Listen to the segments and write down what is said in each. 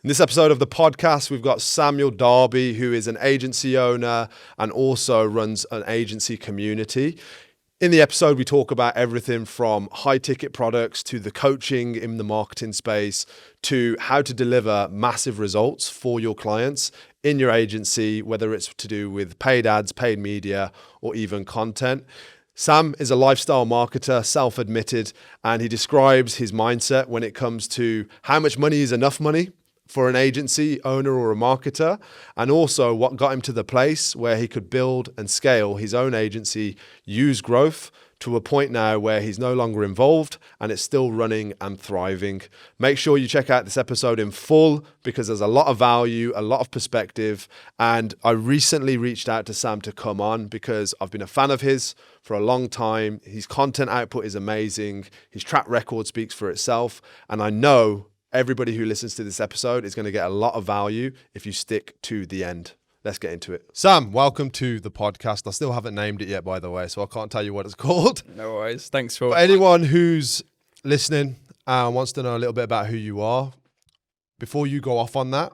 In this episode of the podcast, we've got Sam Darby, who is an agency owner and also runs an agency community. In the episode, we talk about everything from high-ticket products to the coaching in the marketing space to how to deliver massive results for your clients in your agency, whether it's to do with paid ads, paid media, or even content. Sam is a lifestyle marketer, self-admitted, and he describes his mindset when it comes to how much money is enough money for an agency owner or a marketer, and also what got him to the place where he could build and scale his own agency, use growth to a point now where he's no longer involved and it's still running and thriving. Make sure you check out this episode in full because there's a lot of value, a lot of perspective. And I recently reached out to Sam to come on because I've been a fan of his for a long time. His content output is amazing. His track record speaks for itself. And I know everybody who listens to this episode is going to get a lot of value if you stick to the end. Let's get into it. Sam, welcome to the podcast. I still haven't named it yet, by the way, so I can't tell you what it's called. No worries. Thanks for... But anyone who's listening and wants to know a little bit about who you are, before you go off on that,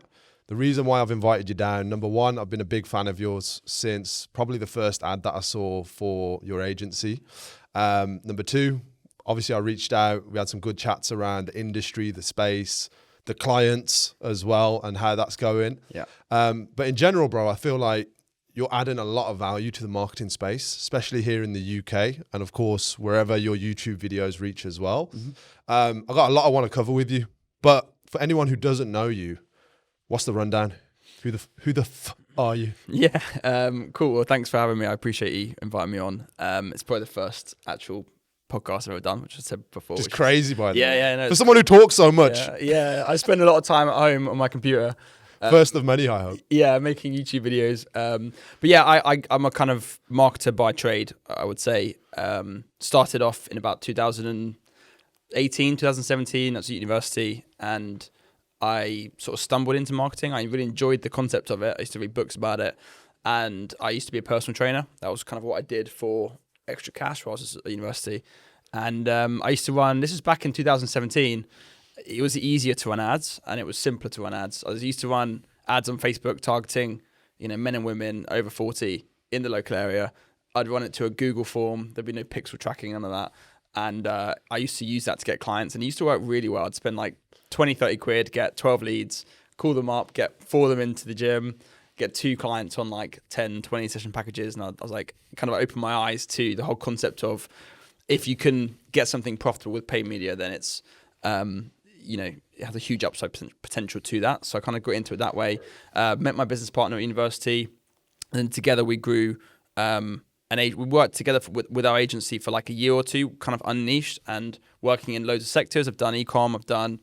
the reason why I've invited you down, number one, I've been a big fan of yours since probably the first ad that I saw for your agency. Number two, obviously I reached out. We had some good chats around the industry, the space, the clients as well, and how that's going. Yeah. But in general, bro, I feel like you're adding a lot of value to the marketing space, especially here in the UK, and of course, wherever your YouTube videos reach as well. Mm-hmm. I've got a lot I want to cover with you, but for anyone who doesn't know you, what's the rundown? Who the are you? Yeah. Cool. Well, thanks for having me. I appreciate you inviting me on. It's probably the first actual podcast I've ever done, which I said before. Just crazy, by the way. Yeah. No, for someone who talks so much. Yeah. I spend a lot of time at home on my computer. First of many, I hope. Yeah, making YouTube videos. But yeah, I'm a kind of marketer by trade, I would say. Started off in about 2018, 2017. I was at university, and I sort of stumbled into marketing. I really enjoyed the concept of it. I used to read books about it, and I used to be a personal trainer. That was kind of what I did for extra cash while I was at university. And I used to run, this is back in 2017, it was easier to run ads and it was simpler to run ads. I used to run ads on Facebook targeting, men and women over 40 in the local area. I'd run it to a Google form. There'd be no pixel tracking, none of that. And I used to use that to get clients, and it used to work really well. I'd spend like 20, 30 quid, get 12 leads, call them up, get 4 of them into the gym, get 2 clients on like 10, 20 session packages. And I was like, kind of opened my eyes to the whole concept of if you can get something profitable with paid media, then it's, it has a huge upside potential to that. So I kind of got into it that way. Met my business partner at university, and together we grew, we worked together with our agency for like a year or two, kind of unniched and working in loads of sectors. I've done e-com, I've done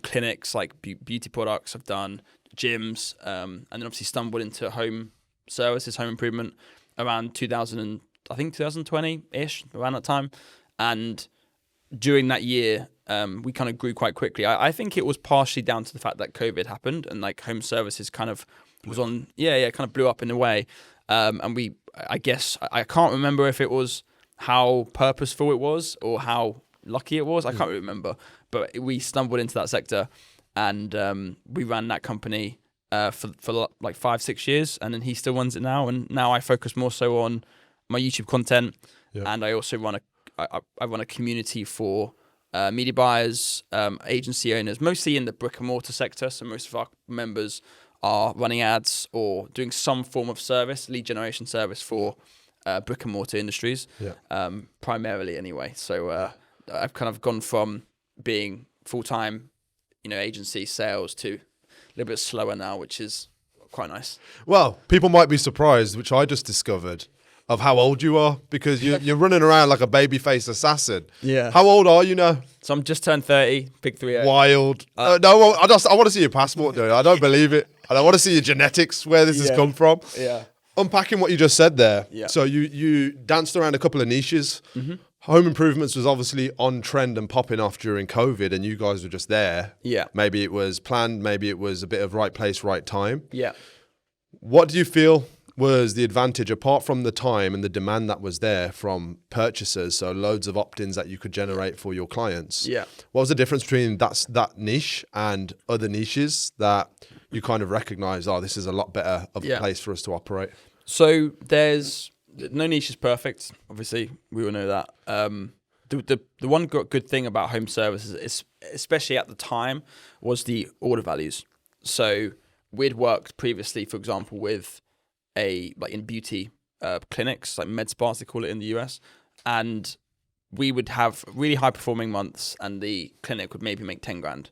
clinics, like beauty products, I've done gyms, and then obviously stumbled into home services, home improvement around 2020-ish, around that time. And during that year, we kind of grew quite quickly. I think it was partially down to the fact that COVID happened and like home services kind of was on, kind of blew up in a way. And I guess, I can't remember if it was how purposeful it was or how lucky it was. I can't really remember, but we stumbled into that sector. And we ran that company for like 5-6 years, and then he still runs it now. And now I focus more so on my YouTube content, and I also run a community for media buyers, agency owners, mostly in the brick and mortar sector. So most of our members are running ads or doing some form of service, lead generation service for brick and mortar industries, primarily anyway. So I've kind of gone from being full-time agency sales to a little bit slower now, which is quite nice. Well, people might be surprised, which I just discovered, of how old you are, because you're running around like a baby-faced assassin. Yeah. How old are you now? So I'm just turned 30, big 3. Wild. No, I want to see your passport, dude. I don't believe it. And I want to see your genetics, where this has come from. Yeah. Unpacking what you just said there. Yeah. So you danced around a couple of niches. Mm-hmm. Home improvements was obviously on trend and popping off during COVID, and you guys were just there. Yeah. Maybe it was planned, maybe it was a bit of right place, right time. Yeah. What do you feel was the advantage, apart from the time and the demand that was there from purchasers, so loads of opt-ins that you could generate for your clients. Yeah. What was the difference between that niche and other niches that you kind of recognize, oh, this is a lot better of a place for us to operate? So there's no niche is perfect. Obviously, we all know that. The one good thing about home services, is, especially at the time, was the order values. So we'd worked previously, for example, with in beauty clinics, like med spas, they call it in the US, and we would have really high performing months, and the clinic would maybe make 10 grand,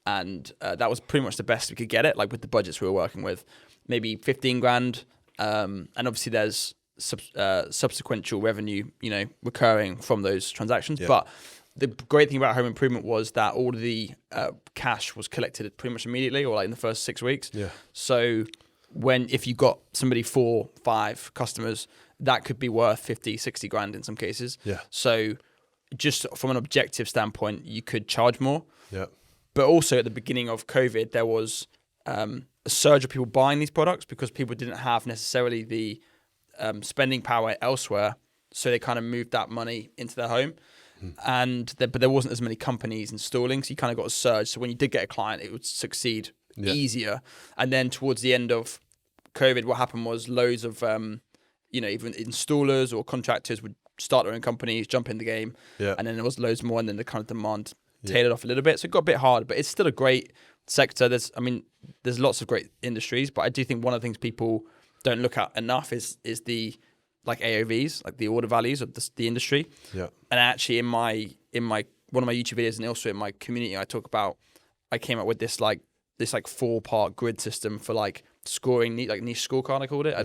and that was pretty much the best we could get it. Like with the budgets we were working with, maybe 15 grand, and obviously there's subsequential revenue, recurring from those transactions. Yeah. But the great thing about home improvement was that all of the cash was collected pretty much immediately, or like in the first 6 weeks. Yeah. So if you got somebody 4, 5 customers, that could be worth 50, 60 grand in some cases. Yeah. So just from an objective standpoint, you could charge more. Yeah. But also at the beginning of COVID, there was a surge of people buying these products because people didn't have necessarily the spending power elsewhere, so they kind of moved that money into their home, but there wasn't as many companies installing, so you kind of got a surge. So when you did get a client, it would succeed easier. And then towards the end of COVID, what happened was loads of even installers or contractors would start their own companies, jump in the game, and then there was loads more, and then the kind of demand tailored off a little bit, so it got a bit hard. But it's still a great sector. There's lots of great industries, but I do think one of the things people don't look at enough is the like AOVs, like the order values of the industry. Yeah. And actually in my one of my YouTube videos, and also in my community, I came up with this 4-part grid system for like scoring, like niche scorecard, I called it. I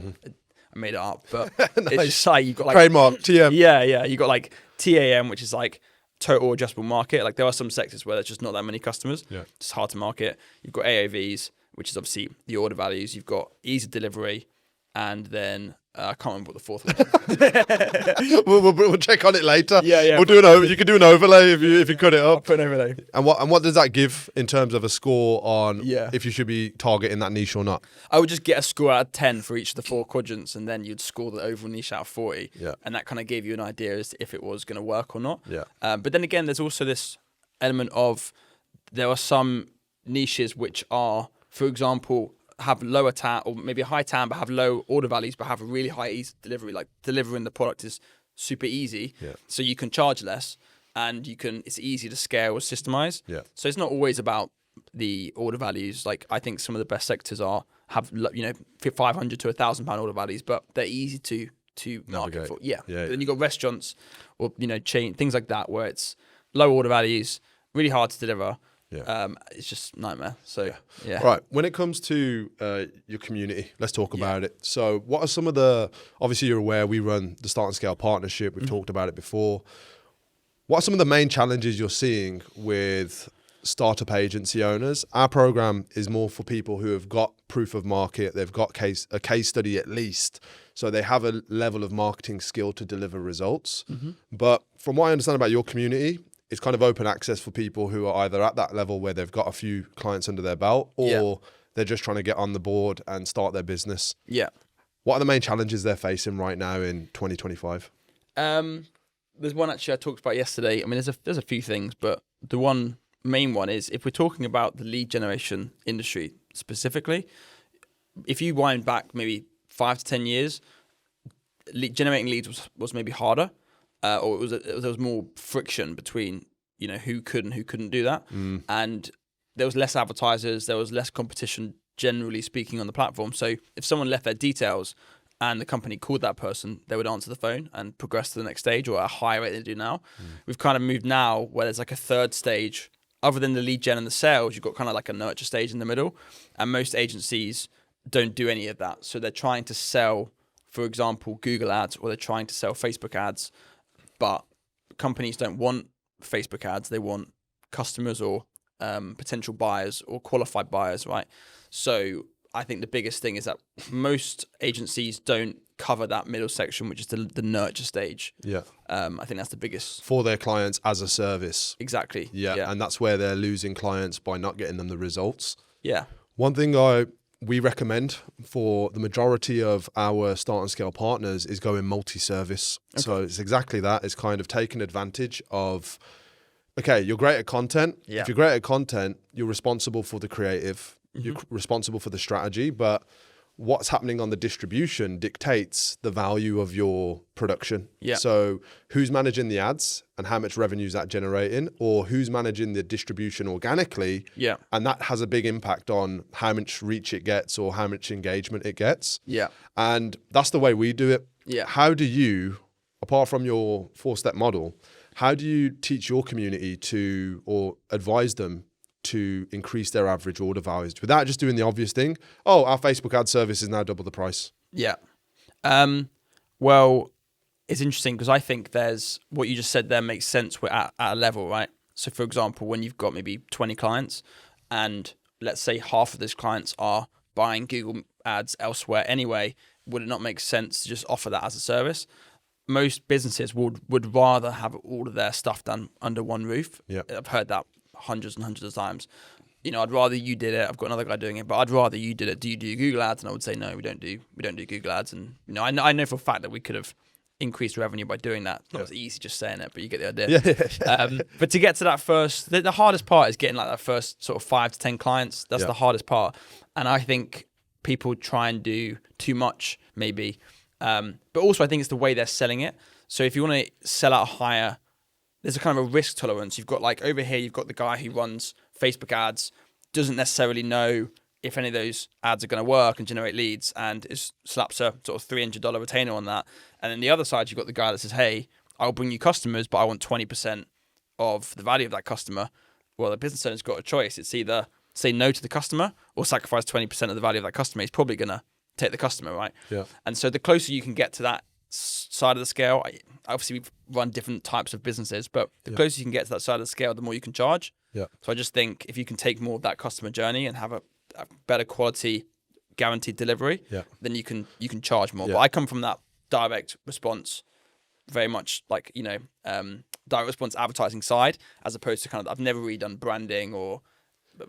made it up, but nice. It's just like you've got like trademark TM. Yeah. You got like TAM, which is like total addressable market. Like there are some sectors where there's just not that many customers. Yeah. It's hard to market. You've got AOVs, which is obviously the order values. You've got ease of delivery. And then I can't remember what the fourth one was. we'll check on it later. Yeah. We'll do you can do an overlay if you cut it up. I'll put an overlay. And what does that give in terms of a score on Yeah. if you should be targeting that niche or not? I would just get a score out of 10 for each of the 4 quadrants, and then you'd score the overall niche out of 40. Yeah. And that kind of gave you an idea as to if it was going to work or not. Yeah. But then again, there's also this element of there are some niches which are, for example, have lower TAM or maybe a high TAM but have low order values but have a really high ease of delivery. Like delivering the product is super easy, so you can charge less and it's easy to scale or systemize. Yeah. So it's not always about the order values. Like I think some of the best sectors have 500 to £1,000 order values, but they're easy to market for. Yeah. Then you got restaurants or chain things like that where it's low order values, really hard to deliver. Yeah. It's just nightmare. So yeah. Right. When it comes to your community, let's talk about it. So what are some of obviously you're aware we run the Start and Scale Partnership. We've talked about it before. What are some of the main challenges you're seeing with startup agency owners? Our program is more for people who have got proof of market. They've got a case study at least. So they have a level of marketing skill to deliver results. But from what I understand about your community, it's kind of open access for people who are either at that level where they've got a few clients under their belt, or they're just trying to get on the board and start their business. Yeah. What are the main challenges they're facing right now in 2025? There's one actually I talked about yesterday. I mean, there's a few things, but the one main one is if we're talking about the lead generation industry specifically, if you wind back maybe 5 to 10 years, generating leads was maybe harder. Or there was more friction between who could and who couldn't do that, and there was less advertisers, there was less competition generally speaking on the platform. So if someone left their details and the company called that person, they would answer the phone and progress to the next stage, or at a higher rate than they do now. We've kind of moved now where there's like a third stage. Other than the lead gen and the sales, you've got kind of like a nurture stage in the middle, and most agencies don't do any of that. So they're trying to sell, for example, Google ads, or they're trying to sell Facebook ads. But companies don't want Facebook ads. They want customers or potential buyers or qualified buyers, right? So I think the biggest thing is that most agencies don't cover that middle section, which is the nurture stage. Yeah. I think that's the biggest. For their clients as a service. Exactly. Yeah. And that's where they're losing clients by not getting them the results. Yeah. One thing I we recommend for the majority of our start and scale partners is going multi-service. Okay. So it's exactly that. It's kind of taking advantage of, okay, you're great at content. Yeah. If you're great at content, you're responsible for the creative. Mm-hmm. You're responsible for the strategy, but what's happening on the distribution dictates the value of your production. Yeah. So who's managing the ads and how much revenue is that generating, or who's managing the distribution organically? Yeah. And that has a big impact on how much reach it gets or how much engagement it gets. Yeah. And that's the way we do it. Yeah. How do you, apart from your 4-step model, how do you teach your community to, or advise them to increase their average order values without just doing the obvious thing? Oh, our Facebook ad service is now double the price. Yeah. Well, it's interesting because I think there's what you just said there makes sense. We're at a level, right? So for example, when you've got maybe 20 clients and let's say half of those clients are buying Google ads elsewhere anyway, would it not make sense to just offer that as a service? Most businesses would rather have all of their stuff done under one roof. Yeah. I've heard that hundreds and hundreds of times. You know, I'd rather you did it. I've got another guy doing it, but I'd rather you did it. Do you do Google ads? And I would say no, we don't do Google ads. And you know, I know for a fact that we could have increased revenue by doing that. It's not easy just saying it, but you get the idea. But to get to that first, the hardest part is getting like that first sort of 5 to 10 clients. That's the hardest part. And I think people try and do too much, maybe. But also I think it's the way they're selling it. So if you want to sell out higher, there's a kind of a risk tolerance. You've got like over here, you've got the guy who runs Facebook ads, doesn't necessarily know if any of those ads are going to work and generate leads, and slaps a sort of $300 retainer on that. And then the other side, you've got the guy that says, hey, I'll bring you customers, but I want 20% of the value of that customer. Well, the business owner's got a choice. It's either say no to the customer or sacrifice 20% of the value of that customer. He's probably going to take the customer, right? Yeah. And so the closer you can get to that side of the scale, obviously we've run different types of businesses, but the closer you can get to that side of the scale, the more you can charge. Yeah. So I just think if you can take more of that customer journey and have a better quality guaranteed delivery, then you can charge more. But I come from that direct response, very much like, you know, direct response advertising side, as opposed to kind of, I've never really done branding or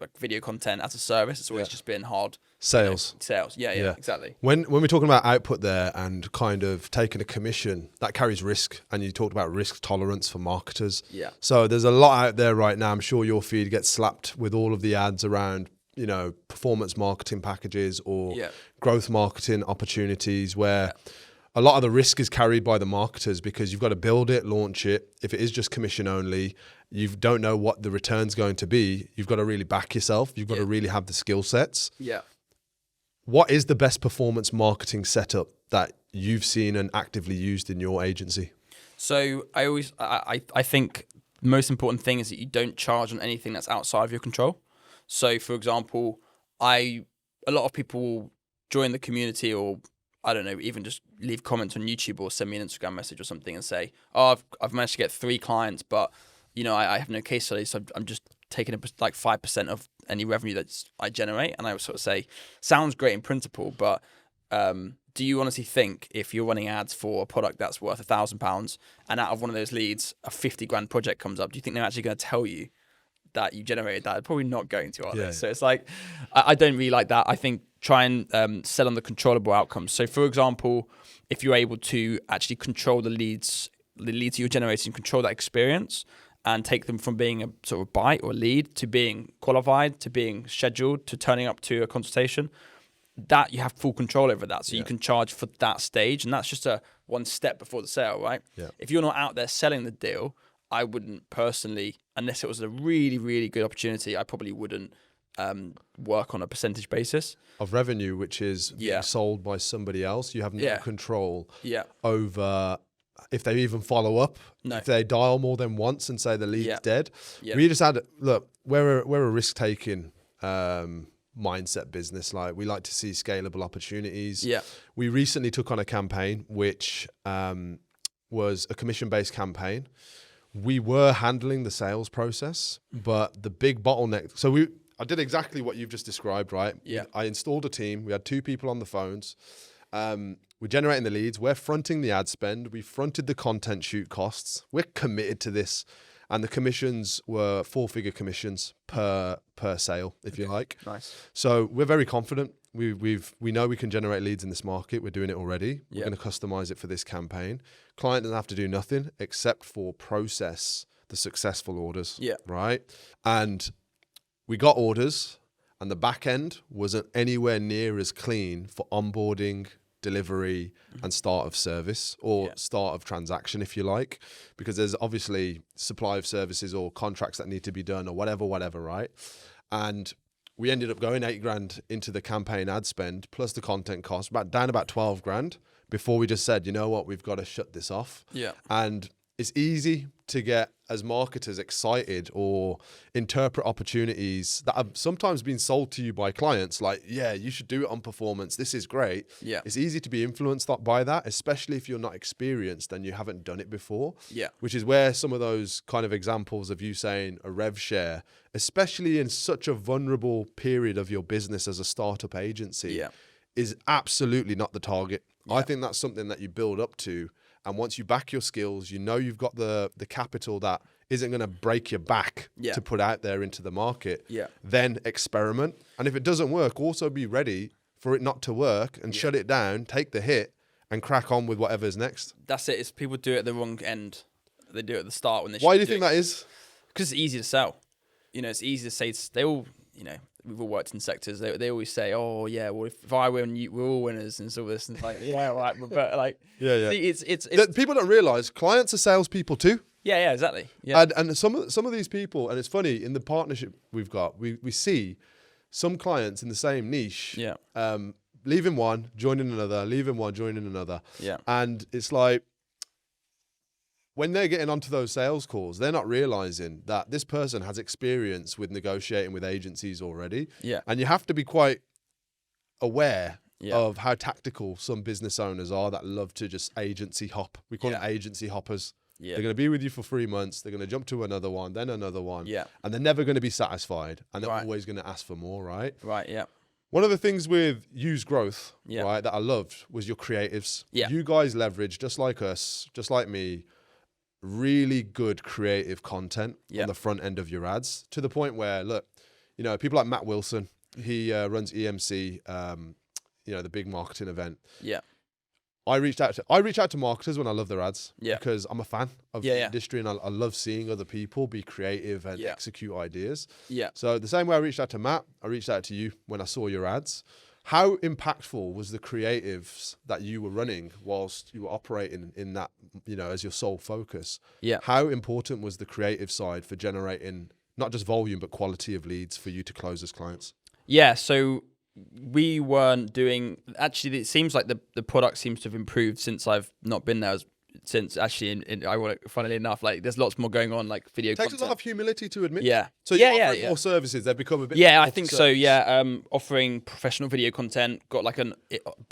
like video content as a service. It's always just been hard sales. Sales. Yeah, exactly. When we're talking about output there and kind of taking a commission, that carries risk. And you talked about risk tolerance for marketers. Yeah. So there's a lot out there right now. I'm sure your feed gets slapped with all of the ads around, you know, performance marketing packages or growth marketing opportunities where a lot of the risk is carried by the marketers because you've got to build it, launch it. If it is just commission only, you don't know what the return's going to be. You've got to really back yourself. You've got to really have the skill sets. Yeah. What is the best performance marketing setup that you've seen and actively used in your agency? So I think the most important thing is that you don't charge on anything that's outside of your control. So for example, a lot of people will join the community or I don't know, even just leave comments on YouTube or send me an Instagram message or something and say, oh, I've managed to get 3 clients, but you know, I have no case study, so I'm just taking like 5% of any revenue that I generate. And I would sort of say, sounds great in principle, but do you honestly think if you're running ads for a product that's worth £1,000 and out of one of those leads, a 50 grand project comes up, do you think they're actually going to tell you that you generated that? They're probably not going to, are they? So it's like, I don't really like that. I think try and sell on the controllable outcomes. So for example, if you're able to actually control the leads you're generating, control that experience and take them from being a sort of bite or lead to being qualified, to being scheduled, to turning up to a consultation, that you have full control over that. So you can charge for that stage. And that's just one step before the sale, right? Yeah. If you're not out there selling the deal, I wouldn't personally, unless it was a really, really good opportunity, I probably wouldn't work on a percentage basis of revenue, which is sold by somebody else. You have no control over if they even follow up, if they dial more than once and say the lead's dead. We just had, look, we're a risk-taking mindset business. Like, we like to see scalable opportunities. We recently took on a campaign which was a commission-based campaign. We were handling the sales process, but the big bottleneck. So I did exactly what you've just described, right? I installed a team. We had 2 people on the phones. We're generating the leads. We're fronting the ad spend. We fronted the content shoot costs. We're committed to this. And the commissions were 4-figure commissions per sale, if you like. Nice. So we're very confident. we know we can generate leads in this market. We're doing it already. We're Yeah. going to customize it for this campaign. Client doesn't have to do nothing except for process the successful orders. Yeah. Right. And we got orders, and the back end wasn't anywhere near as clean for onboarding, delivery, and start of service, or start of transaction, if you like, because there's obviously supply of services or contracts that need to be done or whatever, right? And we ended up going 8 grand into the campaign ad spend plus the content cost, down about 12 grand before we just said, you know what, we've got to shut this off. Yeah. And it's easy to get, as marketers, excited or interpret opportunities that have sometimes been sold to you by clients like, yeah, you should do it on performance. This is great. Yeah. It's easy to be influenced by that, especially if you're not experienced and you haven't done it before. Yeah. Which is where some of those kind of examples of you saying a rev share, especially in such a vulnerable period of your business as a startup agency, is absolutely not the target. Yeah. I think that's something that you build up to. And once you back your skills, you know you've got the capital that isn't going to break your back to put out there into the market. Yeah. Then experiment. And if it doesn't work, also be ready for it not to work and shut it down, take the hit, and crack on with whatever's next. That's it. It's people do it at the wrong end. They do it at the start when they. Why do you think that is? Because it's easy to sell. You know, it's easy to say. They all, you know, we've all worked in sectors. They always say, "Oh yeah, well if I win, we're all winners," and so this and it's like, yeah, right, but like, See, it's people don't realize clients are salespeople too. Yeah, exactly. Yeah, and some of these people, and it's funny in the partnership we've got, we see some clients in the same niche. Yeah. Leaving one, joining another, leaving one, joining another. Yeah. And it's like, when they're getting onto those sales calls, they're not realizing that this person has experience with negotiating with agencies already. Yeah. And you have to be quite aware of how tactical some business owners are that love to just agency hop. We call it agency hoppers. Yeah. They're going to be with you for 3 months. They're going to jump to another one, then another one. Yeah. And they're never going to be satisfied. And they're always going to ask for more, right? Right, yeah. One of the things with Use Growth, right, that I loved was your creatives. Yeah. You guys leverage, just like us, just like me, really good creative content on the front end of your ads, to the point where, look, you know, people like Matt Wilson, he runs EMC, you know, the big marketing event. Yeah. I reach out to marketers when I love their ads because I'm a fan of the industry, and I love seeing other people be creative and execute ideas. Yeah. So the same way I reached out to Matt, I reached out to you when I saw your ads. How impactful was the creatives that you were running whilst you were operating in that, you know, as your sole focus? Yeah. How important was the creative side for generating not just volume, but quality of leads for you to close as clients? Yeah. So we weren't doing, actually, it seems like the product seems to have improved since I've not been there since actually, funnily enough, like there's lots more going on, like video content. Takes a lot of humility to admit. Yeah. So you're offering more services, they've become a bit more I think so, yeah. Offering professional video content, got like an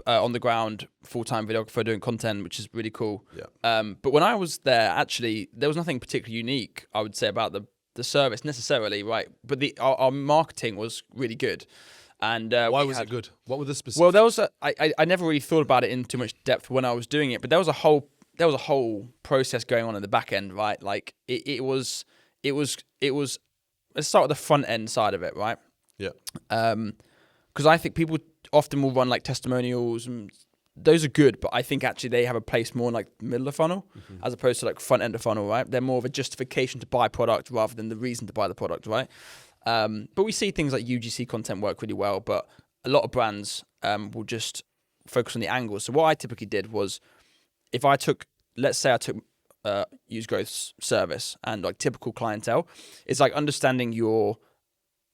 on the ground full-time videographer doing content, which is really cool. Yeah. But when I was there, actually, there was nothing particularly unique, I would say, about the service necessarily, right? But our marketing was really good. And why was it good? What were the specifics? Well, there was I never really thought about it in too much depth when I was doing it, but there was a whole process going on in the back end, right? Like it was. Let's start with the front end side of it, right? Yeah. Because I think people often will run like testimonials, and those are good, but I think actually they have a place more in like middle of the funnel as opposed to like front end of funnel, right? They're more of a justification to buy product rather than the reason to buy the product, right? But we see things like UGC content work really well, but a lot of brands will just focus on the angles. So what I typically did was, if I took, let's say I took Use Growth's service and like typical clientele, it's like understanding your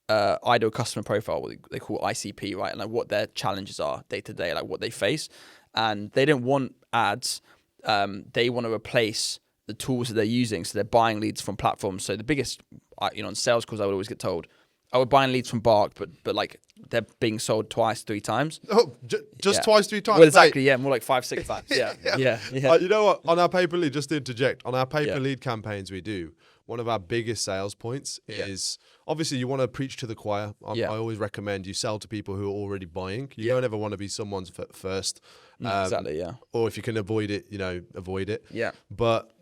ideal customer profile, what they call ICP, right? And like what their challenges are day to day, like what they face. And they don't want ads. They want to replace the tools that they're using. So they're buying leads from platforms. So the biggest, on sales calls, I would always get told, I would buy leads from Bark, but like they're being sold twice, 3 times. Oh, just twice, 3 times? Well, exactly, yeah, more like 5, 6 times. Yeah. You know what? On our pay-per lead, just to interject, on our pay-per lead campaigns we do, one of our biggest sales points is, obviously you want to preach to the choir. I always recommend you sell to people who are already buying. You don't ever want to be someone's first. Exactly, yeah. Or if you can avoid it, avoid it. Yeah. But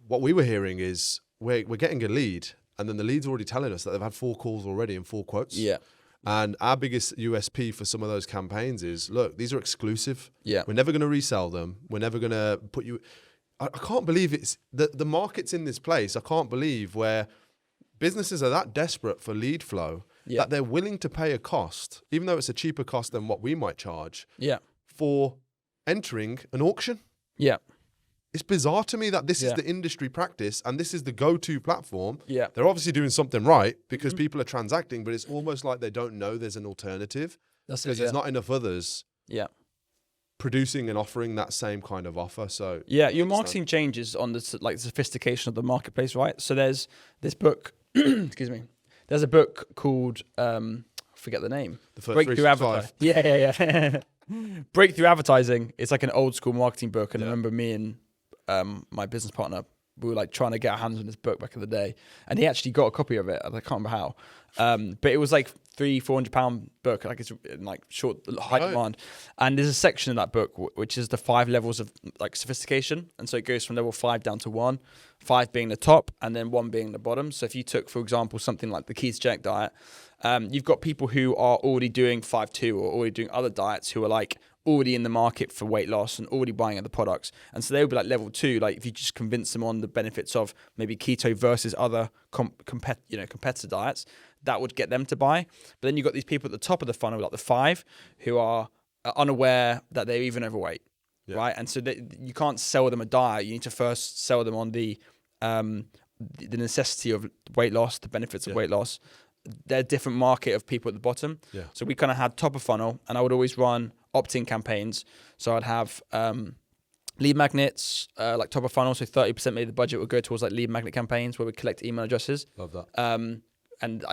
what we were hearing is we're getting a lead, and then the lead's already telling us that they've had 4 calls already and 4 quotes. Yeah. And our biggest USP for some of those campaigns is, look, these are exclusive. Yeah. We're never going to resell them. We're never going to put you. I can't believe it's the market's in this place. I can't believe where businesses are that desperate for lead flow that they're willing to pay a cost, even though it's a cheaper cost than what we might charge, for entering an auction. Yeah. It's bizarre to me that this is the industry practice and this is the go-to platform. Yeah. They're obviously doing something right because people are transacting, but it's almost like they don't know there's an alternative because there's not enough others producing and offering that same kind of offer. So your marketing changes on the sophistication of the marketplace, right? So there's this book, excuse me. There's a book called I forget the name. The first Breakthrough Advertising. Yeah. Breakthrough Advertising. It's like an old school marketing book, and I remember me and my business partner, we were like trying to get our hands on this book back in the day, and he actually got a copy of it. I can't remember how, but it was like £300-400 book, like it's in like short high demand. And there's a section in that book which is the 5 levels of like sophistication, and so it goes from level 5 down to 1, 5 being the top, and then 1 being the bottom. So if you took, for example, something like the ketogenic diet, you've got people who are already doing 5-2 or already doing other diets who are like already in the market for weight loss and already buying other products. And so they would be like level 2, like if you just convince them on the benefits of maybe keto versus other competitor diets, that would get them to buy. But then you've got these people at the top of the funnel, like the 5, who are unaware that they're even overweight, right? And so you can't sell them a diet. You need to first sell them on the necessity of weight loss, the benefits of weight loss. They're a different market of people at the bottom. So we kind of had top of funnel, and I would always run opt-in campaigns. So I'd have lead magnets, like top of funnel. So 30% maybe the budget would go towards like lead magnet campaigns where we collect email addresses. Love that. And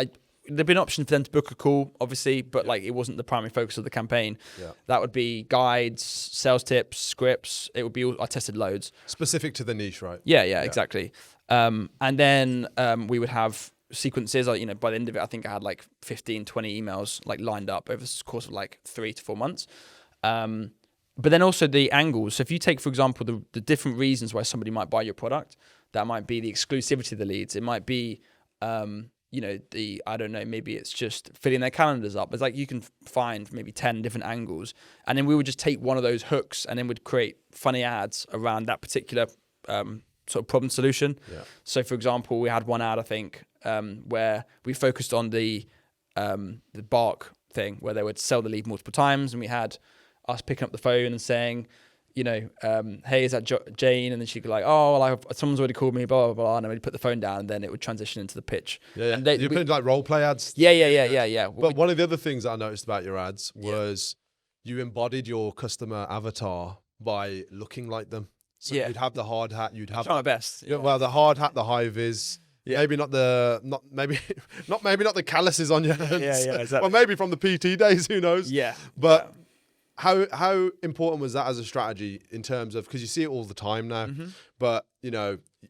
there'd be an option for them to book a call, obviously, but like it wasn't the primary focus of the campaign. That would be guides, sales tips, scripts. It would be I tested loads. Specific to the niche, right? Yeah, exactly. And then we would have sequences, by the end of it, I think I had like 15, 20 emails like lined up over the course of like 3 to 4 months. But then also the angles. So if you take, for example, the different reasons why somebody might buy your product, that might be the exclusivity of the leads. It might be, I don't know, maybe it's just filling their calendars up. It's like you can find maybe 10 different angles. And then we would just take one of those hooks and then we'd create funny ads around that particular sort of problem solution. So for example, we had one ad, I think, where we focused on the bark thing, where they would sell the lead multiple times, and we had us picking up the phone and saying, hey, is that Jane? And then she'd be like, oh, well, someone's already called me, blah, blah, blah. And then we'd put the phone down, and then it would transition into the pitch. And you put like role play ads? Yeah. But one of the other things that I noticed about your ads was you embodied your customer avatar by looking like them. So you'd have the hard hat, you'd have... Try my best. Well, the hard hat, the high vis... Maybe not the calluses on your hands. Exactly. Well, maybe from the PT days, who knows? But how important was that as a strategy in terms of, because you see it all the time now, but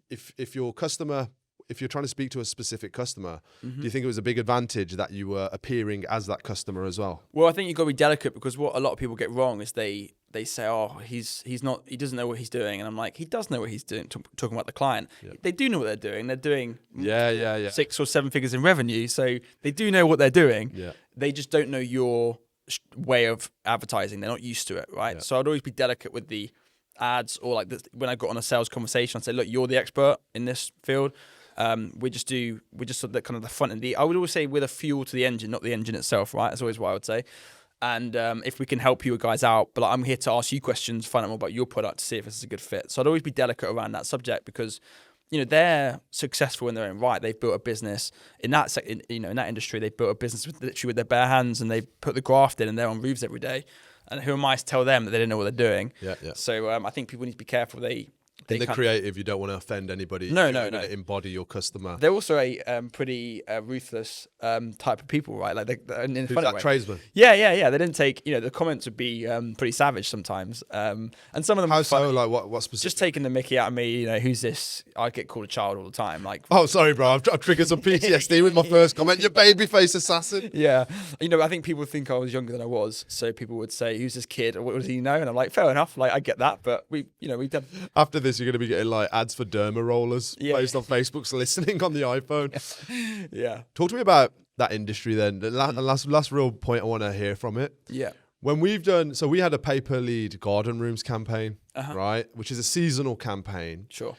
if your customer, if you're trying to speak to a specific customer, do you think it was a big advantage that you were appearing as that customer as well? Well, I think you've got to be delicate, because what a lot of people get wrong is they say, oh, he doesn't know what he's doing. And I'm like, he does know what he's doing, talking about the client. They do know what they're doing. They're doing 6 or 7 figures in revenue. So they do know what they're doing. They just don't know your way of advertising. They're not used to it, right? So I'd always be delicate with the ads, or like when I got on a sales conversation, I'd say, look, you're the expert in this field. We just sort of kind of the front end. I would always say we're the fuel to the engine, not the engine itself, right? That's always what I would say. And if we can help you guys out, but like, I'm here to ask you questions, find out more about your product to see if this is a good fit. So I'd always be delicate around that subject, because they're successful in their own right. They've built a business in that in that industry. They've built a business literally with their bare hands, and they put the graft in, and they're on roofs every day. And who am I to tell them that they don't know what they're doing? So I think people need to be careful. In the creative, you don't want to offend anybody. No. Embody your customer. They're also a pretty ruthless type of people, right? Like in who's that tradesman? Yeah. They didn't take. The comments would be pretty savage sometimes. And some of them. How so? Like what specific? Just taking the mickey out of me. Who's this? I get called a child all the time. Like, oh, sorry, bro. I've triggered some PTSD with my first comment. You baby face assassin. Yeah. I think people think I was younger than I was, so people would say, "Who's this kid? Or what does he know?" And I'm like, fair enough. Like, I get that, but we've done. After this, you're going to be getting like ads for derma rollers based on Facebook's listening on the iPhone. Yeah. Talk to me about that industry then. The last real point I want to hear from it. Yeah. When we've done, so we had a pay-per-lead garden rooms campaign, right? Which is a seasonal campaign. Sure.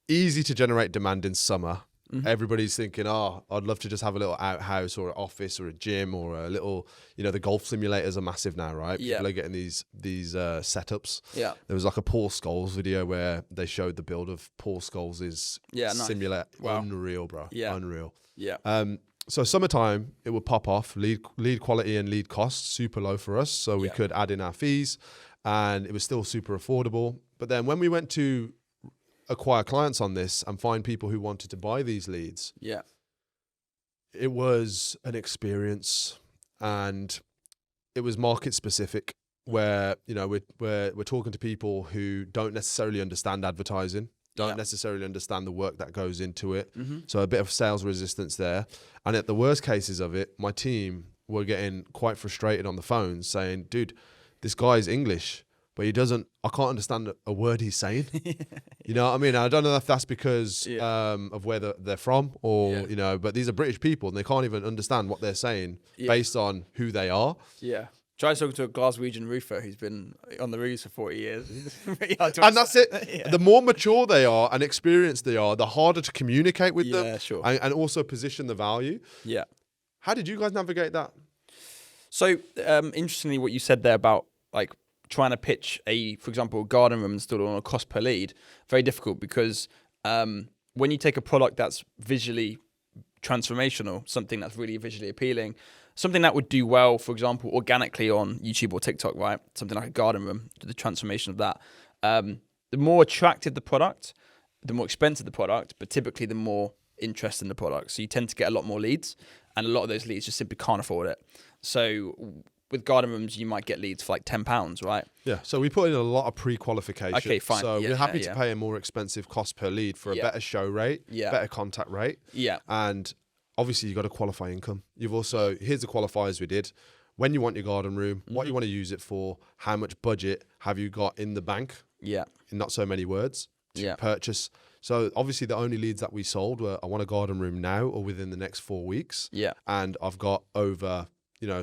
Easy to generate demand in summer. Mm-hmm. Everybody's thinking, oh, I'd love to just have a little outhouse or an office or a gym or a little, the golf simulators are massive now, right? Yeah. People are getting these setups. Yeah. There was like a Paul Scholes video where they showed the build of Paul Scholes' simulator. Wow. Unreal, bro. Yeah. Unreal. Yeah. So summertime, it would pop off, lead quality and lead costs, super low for us. So we could add in our fees and it was still super affordable. But then when we went to acquire clients on this and find people who wanted to buy these leads, it was an experience and it was market specific where, we're talking to people who don't necessarily understand advertising. Don't necessarily understand the work that goes into it. Mm-hmm. So a bit of sales resistance there. And at the worst cases of it, my team were getting quite frustrated on the phone saying, dude, this guy's English, but I can't understand a word he's saying. You know what I mean? I don't know if that's because of where they're from or, but these are British people and they can't even understand what they're saying based on who they are. Yeah. Try talking to a Glaswegian roofer who's been on the roofs for 40 years. And that's it. The more mature they are and experienced they are, the harder to communicate with them. Sure. And also position the value. Yeah. How did you guys navigate that? So, interestingly, what you said there about like trying to pitch for example, a garden room installed on a cost per lead, very difficult because when you take a product that's visually transformational, something that's really visually appealing, something that would do well, for example, organically on YouTube or TikTok, right? Something like a garden room, the transformation of that. The more attractive the product, the more expensive the product, but typically the more interest in the product. So you tend to get a lot more leads, and a lot of those leads just simply can't afford it. So with garden rooms, you might get leads for like £10, right? Yeah. So we put in a lot of pre-qualification. Okay, fine. So we're happy to pay a more expensive cost per lead for a better show rate, better contact rate. Yeah. And obviously you've got to qualify income. Here's the qualifiers we did. When you want your garden room, what you want to use it for, how much budget have you got in the bank? Yeah. In not so many words to purchase. So obviously the only leads that we sold were, I want a garden room now or within the next 4 weeks. Yeah. And I've got over,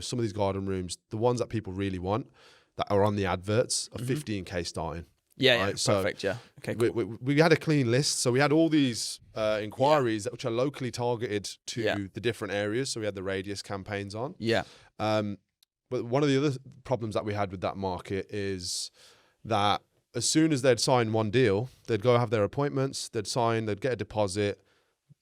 some of these garden rooms, the ones that people really want that are on the adverts are 15K starting. Yeah, right? Perfect, Okay, cool. We had a clean list. So we had all these inquiries which are locally targeted to the different areas. So we had the radius campaigns on. Yeah. But one of the other problems that we had with that market is that as soon as they'd sign one deal, they'd go have their appointments, they'd get a deposit,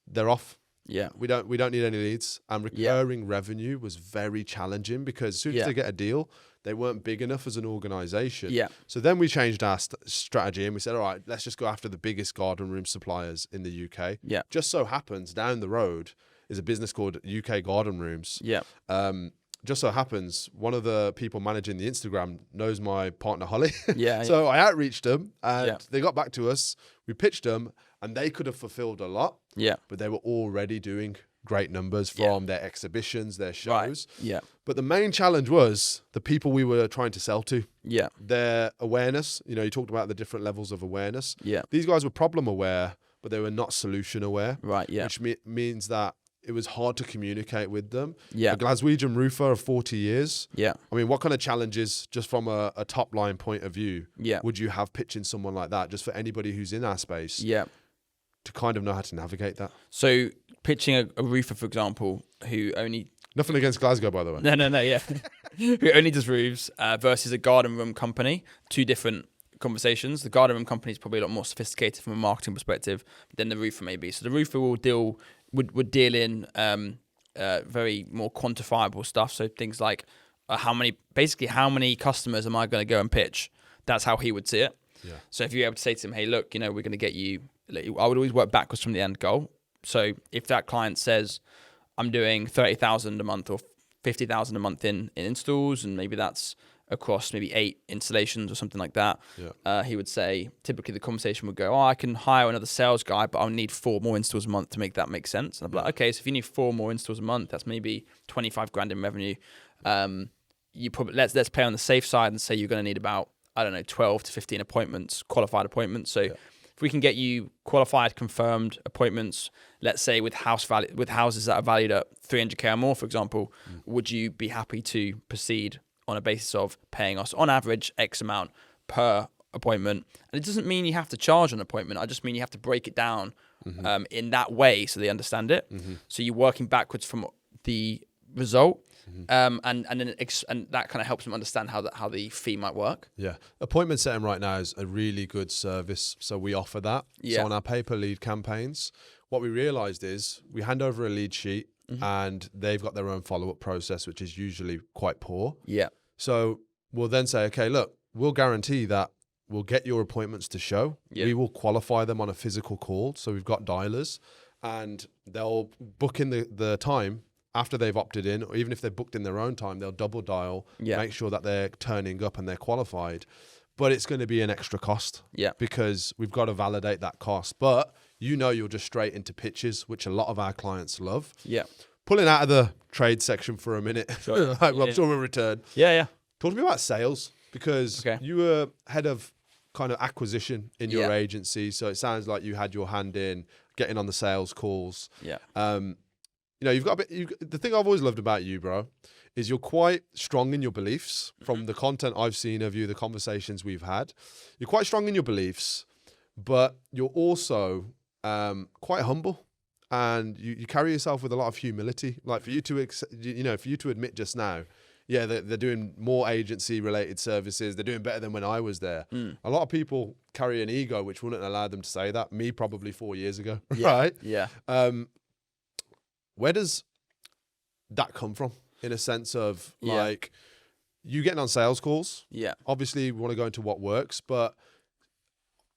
they're off. Yeah. We don't need any leads. And recurring revenue was very challenging because as soon as they get a deal, they weren't big enough as an organization. Yeah. So then we changed our strategy and we said, all right, let's just go after the biggest garden room suppliers in the UK. Yeah. Just so happens down the road is a business called UK Garden Rooms. Yeah. Just so happens one of the people managing the Instagram knows my partner Holly. Yeah. So I outreached them and they got back to us. We pitched them and they could have fulfilled a lot. Yeah. But they were already doing great numbers from their exhibitions, their shows. Right. Yeah. But the main challenge was the people we were trying to sell to. Yeah. Their awareness. You talked about the different levels of awareness. Yeah. These guys were problem aware, but they were not solution aware. Right. Yeah. Which means that it was hard to communicate with them. Yeah. A Glaswegian roofer of 40 years. Yeah. I mean, what kind of challenges, just from a top line point of view, would you have pitching someone like that, just for anybody who's in our space? Yeah. To kind of know how to navigate that. So pitching a roofer, for example, who only... Nothing against Glasgow, by the way. No, yeah. Who only does roofs versus a garden room company, two different conversations. The garden room company is probably a lot more sophisticated from a marketing perspective than the roofer may be. So the roofer would deal in very more quantifiable stuff. So things like how many customers am I going to go and pitch? That's how he would see it. Yeah. So if you're able to say to him, hey, look, we're going to get you... I would always work backwards from the end goal. So if that client says, I'm doing 30,000 a month or 50,000 a month in installs, and maybe that's across maybe 8 installations or something like that, he would say, typically the conversation would go, I can hire another sales guy, but I'll need 4 more installs a month to make that make sense. And I'd be like, okay, so if you need 4 more installs a month, that's maybe 25 grand in revenue. You probably let's play on the safe side and say you're going to need about, 12 to 15 appointments, qualified appointments. So if we can get you qualified, confirmed appointments, let's say with houses that are valued at 300K or more, for example, would you be happy to proceed on a basis of paying us on average X amount per appointment? And it doesn't mean you have to charge an appointment. I just mean you have to break it down in that way so they understand it. So you're working backwards from the result, and that kind of helps them understand how the fee might work. Yeah, appointment setting right now is a really good service, so we offer that. So on our pay-per-lead campaigns, what we realized is we hand over a lead sheet, and they've got their own follow-up process, which is usually quite poor. Yeah. So we'll then say, okay, look, we'll guarantee that we'll get your appointments to show. We will qualify them on a physical call. So we've got dialers, and they'll book in the time after they've opted in, or even if they've booked in their own time, they'll double dial, make sure that they're turning up and they're qualified. But it's going to be an extra cost because we've got to validate that cost. But you'll just straight into pitches, which a lot of our clients love. Yeah. Pulling out of the trade section for a minute. Sure. I'm sure we'll return. Yeah. Talk to me about sales, because you were head of kind of acquisition in your agency. So it sounds like you had your hand in getting on the sales calls. Yeah. You've got the thing I've always loved about you, bro, is you're quite strong in your beliefs. From the content I've seen of you, the conversations we've had, you're quite strong in your beliefs, but you're also quite humble, and you carry yourself with a lot of humility. Like for you to admit just now, they're doing more agency related services. They're doing better than when I was there. A lot of people carry an ego which wouldn't allow them to say that. Me probably 4 years ago, right? Yeah. Where does that come from, in a sense of like you getting on sales calls? Yeah. Obviously, we want to go into what works, but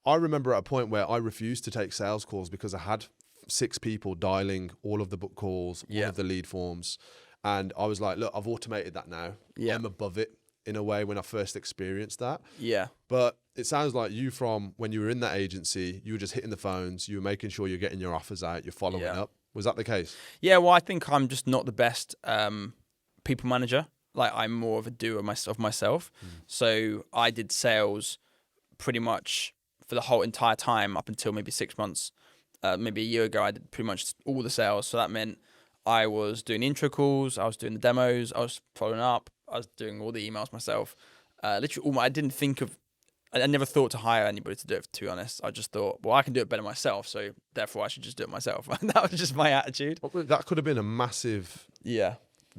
I remember at a point where I refused to take sales calls because I had 6 people dialing all of the book calls, all of the lead forms. And I was like, look, I've automated that now. Yeah. I'm above it in a way when I first experienced that. Yeah. But it sounds like you, from when you were in that agency, you were just hitting the phones, you were making sure you're getting your offers out, you're following up. Was that the case? Yeah, well, I think I'm just not the best people manager. Like, I'm more of a doer of myself. So I did sales pretty much for the whole entire time up until maybe 6 months. Maybe a year ago, I did pretty much all the sales. So that meant I was doing intro calls, I was doing the demos, I was following up, I was doing all the emails myself. Literally, I never thought to hire anybody to do it, to be honest. I just thought, well, I can do it better myself, so therefore I should just do it myself. That was just my attitude. That could have been a massive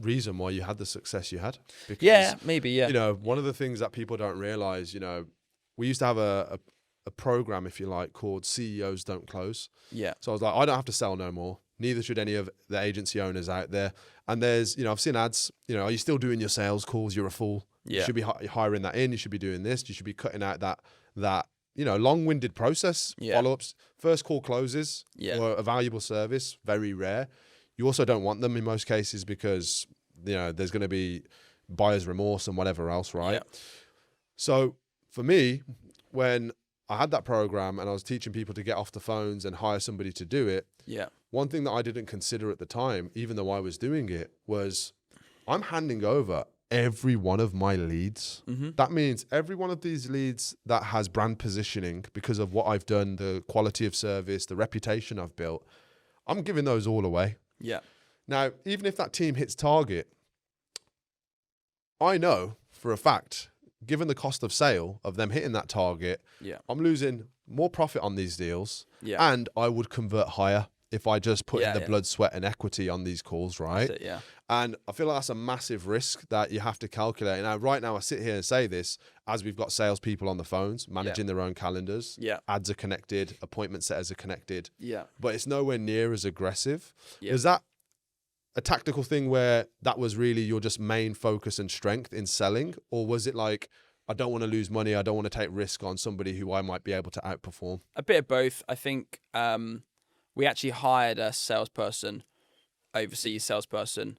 reason why you had the success you had. Because, maybe. One of the things that people don't realize, we used to have a program, if you like, called CEOs Don't Close. Yeah. So I was like, I don't have to sell no more. Neither should any of the agency owners out there. And there's, I've seen ads, are you still doing your sales calls? You're a fool. Yeah. You should be hiring that in. You should be doing this. You should be cutting out that long-winded process, follow-ups. First call closes or a valuable service, very rare. You also don't want them in most cases because, there's going to be buyer's remorse and whatever else, right? Yeah. So for me, when I had that program and I was teaching people to get off the phones and hire somebody to do it, one thing that I didn't consider at the time, even though I was doing it, was I'm handing over every one of my leads. That means every one of these leads that has brand positioning because of what I've done, the quality of service, the reputation I've built, I'm giving those all away. Yeah. Now, even if that team hits target, I know for a fact, given the cost of sale of them hitting that target, I'm losing more profit on these deals, and I would convert higher if I just put in the blood, sweat, and equity on these calls, right? That's it, and I feel like that's a massive risk that you have to calculate. Now, right now, I sit here and say this as we've got salespeople on the phones, managing their own calendars. Ads are connected, appointment setters are connected. But it's nowhere near as aggressive. Was that a tactical thing where that was really your just main focus and strength in selling? Or was it like, I don't want to lose money, I don't want to take risk on somebody who I might be able to outperform? A bit of both. I think we actually hired a salesperson, overseas salesperson,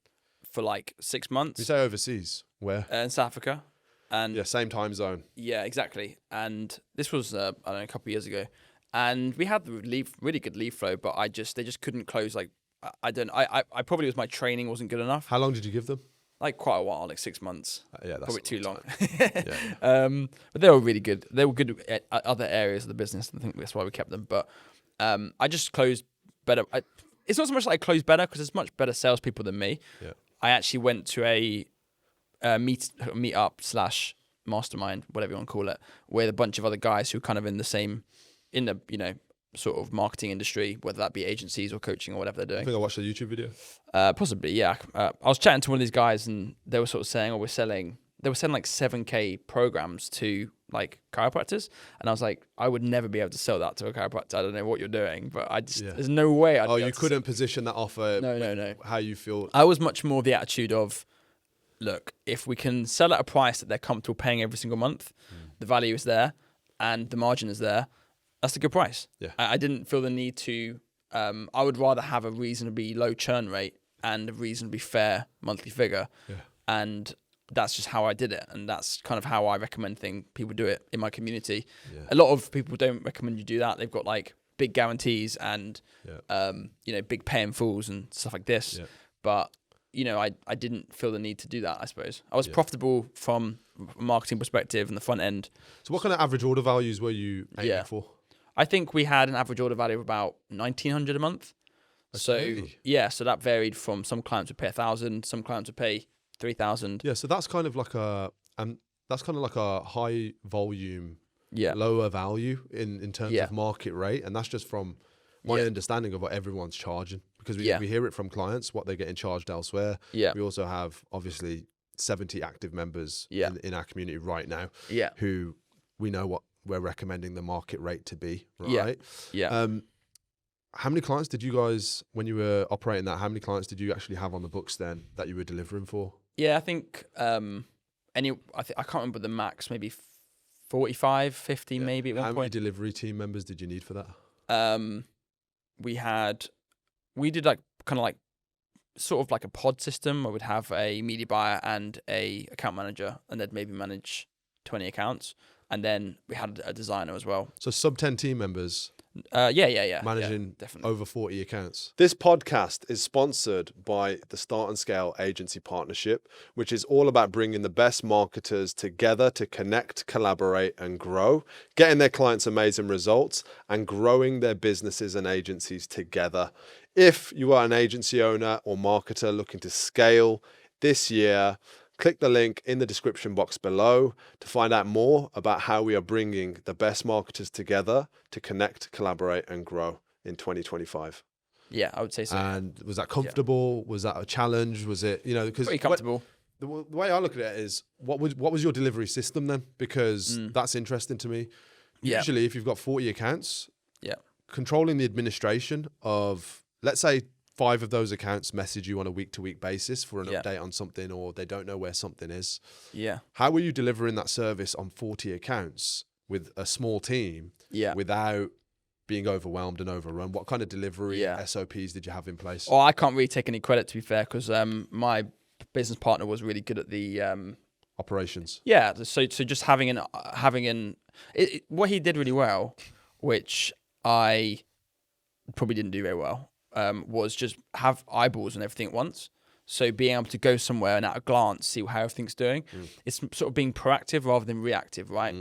for like 6 months. You say overseas? Where? In South Africa. And same time zone. Yeah, exactly. And this was, I don't know, a couple of years ago. And we had really good lead flow, but they just couldn't close. Like, I probably was my training wasn't good enough. How long did you give them? Like quite a while, like 6 months. That's probably too long. But they were really good. They were good at other areas of the business. I think that's why we kept them. But I just closed better. it's not so much like I closed better because there's much better salespeople than me. Yeah. I actually went to a meet up / mastermind, whatever you want to call it, with a bunch of other guys who are kind of in the sort of marketing industry, whether that be agencies or coaching or whatever they're doing. I think I watched a YouTube video. Possibly, yeah. I was chatting to one of these guys and they were sort of saying, they were selling like 7K programs to like chiropractors. And I was like, I would never be able to sell that to a chiropractor. I don't know what you're doing, but there's no way I'd be able you couldn't position that offer. No. How you feel. I was much more the attitude of, look, if we can sell at a price that they're comfortable paying every single month, the value is there and the margin is there, that's a good price. Yeah. I didn't feel the need to, I would rather have a reasonably low churn rate and a reasonably fair monthly figure. Yeah. And that's just how I did it. And that's kind of how I recommend people do it in my community. Yeah. A lot of people don't recommend you do that. They've got like big guarantees and, big pay in fulls and stuff like this. Yeah. But, I didn't feel the need to do that, I suppose. I was profitable from a marketing perspective and the front end. So what kind of average order values were you aiming for? I think we had an average order value of about 1,900 a month. Okay. So that varied from some clients would pay 1,000, some clients would pay 3,000. Yeah, so that's kind of like a high volume, lower value in terms of market rate, and that's just from my understanding of what everyone's charging, because we hear it from clients what they're getting charged elsewhere. Yeah, we also have obviously 70 active members in our community right now. Yeah, who we know what we're recommending the market rate to be. Right. Yeah. How many clients did you guys, when you were operating that, how many clients did you actually have on the books then that you were delivering for? Yeah, I think I can't remember the max, maybe 45, 50 maybe at one point. How many delivery team members did you need for that? We did like kind of like sort of like a pod system where we'd have a media buyer and a account manager, and they'd maybe manage 20 accounts. And then we had a designer as well. So sub 10 team members. Managing over 40 accounts. This podcast is sponsored by the Start and Scale Agency Partnership, which is all about bringing the best marketers together to connect, collaborate, and grow, getting their clients amazing results, and growing their businesses and agencies together. If you are an agency owner or marketer looking to scale this year, click the link in the description box below to find out more about how we are bringing the best marketers together to connect, collaborate, and grow in 2025. Yeah, I would say so. And was that comfortable? Yeah. Was that a challenge? Was it, because pretty comfortable. The way I look at it is, what was your delivery system then? Because that's interesting to me. Yeah. Usually, if you've got 40 accounts, controlling the administration of, let's say, 5 of those accounts message you on a week-to-week basis for an update on something, or they don't know where something is. Yeah. How were you delivering that service on 40 accounts with a small team without being overwhelmed and overrun? What kind of delivery SOPs did you have in place? Oh, I can't really take any credit, to be fair, because my business partner was really good at the operations. Yeah. So just having what he did really well, which I probably didn't do very well, was just have eyeballs on everything at once. So being able to go somewhere and at a glance see how everything's doing. It's sort of being proactive rather than reactive, right?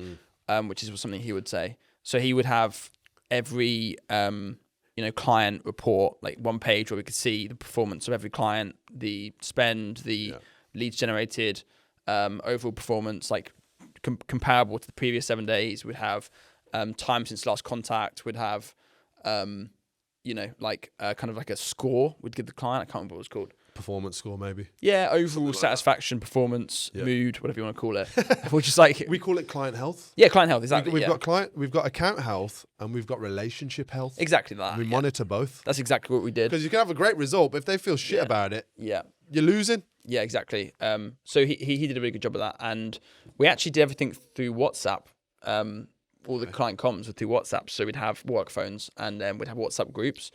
Which is something he would say. So he would have every client report, like one page where we could see the performance of every client, the spend, the leads generated, overall performance, like comparable to the previous 7 days. We'd have time since last contact. We'd have kind of like a score we'd give the client. I can't remember what it was called. Performance score, maybe. Yeah, overall satisfaction, performance, mood, whatever you want to call it. Which is like, we call it client health. Yeah, client health, exactly. We've got account health, and we've got relationship health. Exactly that. We monitor both. That's exactly what we did. Because you can have a great result, but if they feel shit about it, you're losing. Yeah, exactly. So he did a really good job of that, and we actually did everything through WhatsApp. All the client comms were through WhatsApp, so we'd have work phones, and then we'd have WhatsApp groups,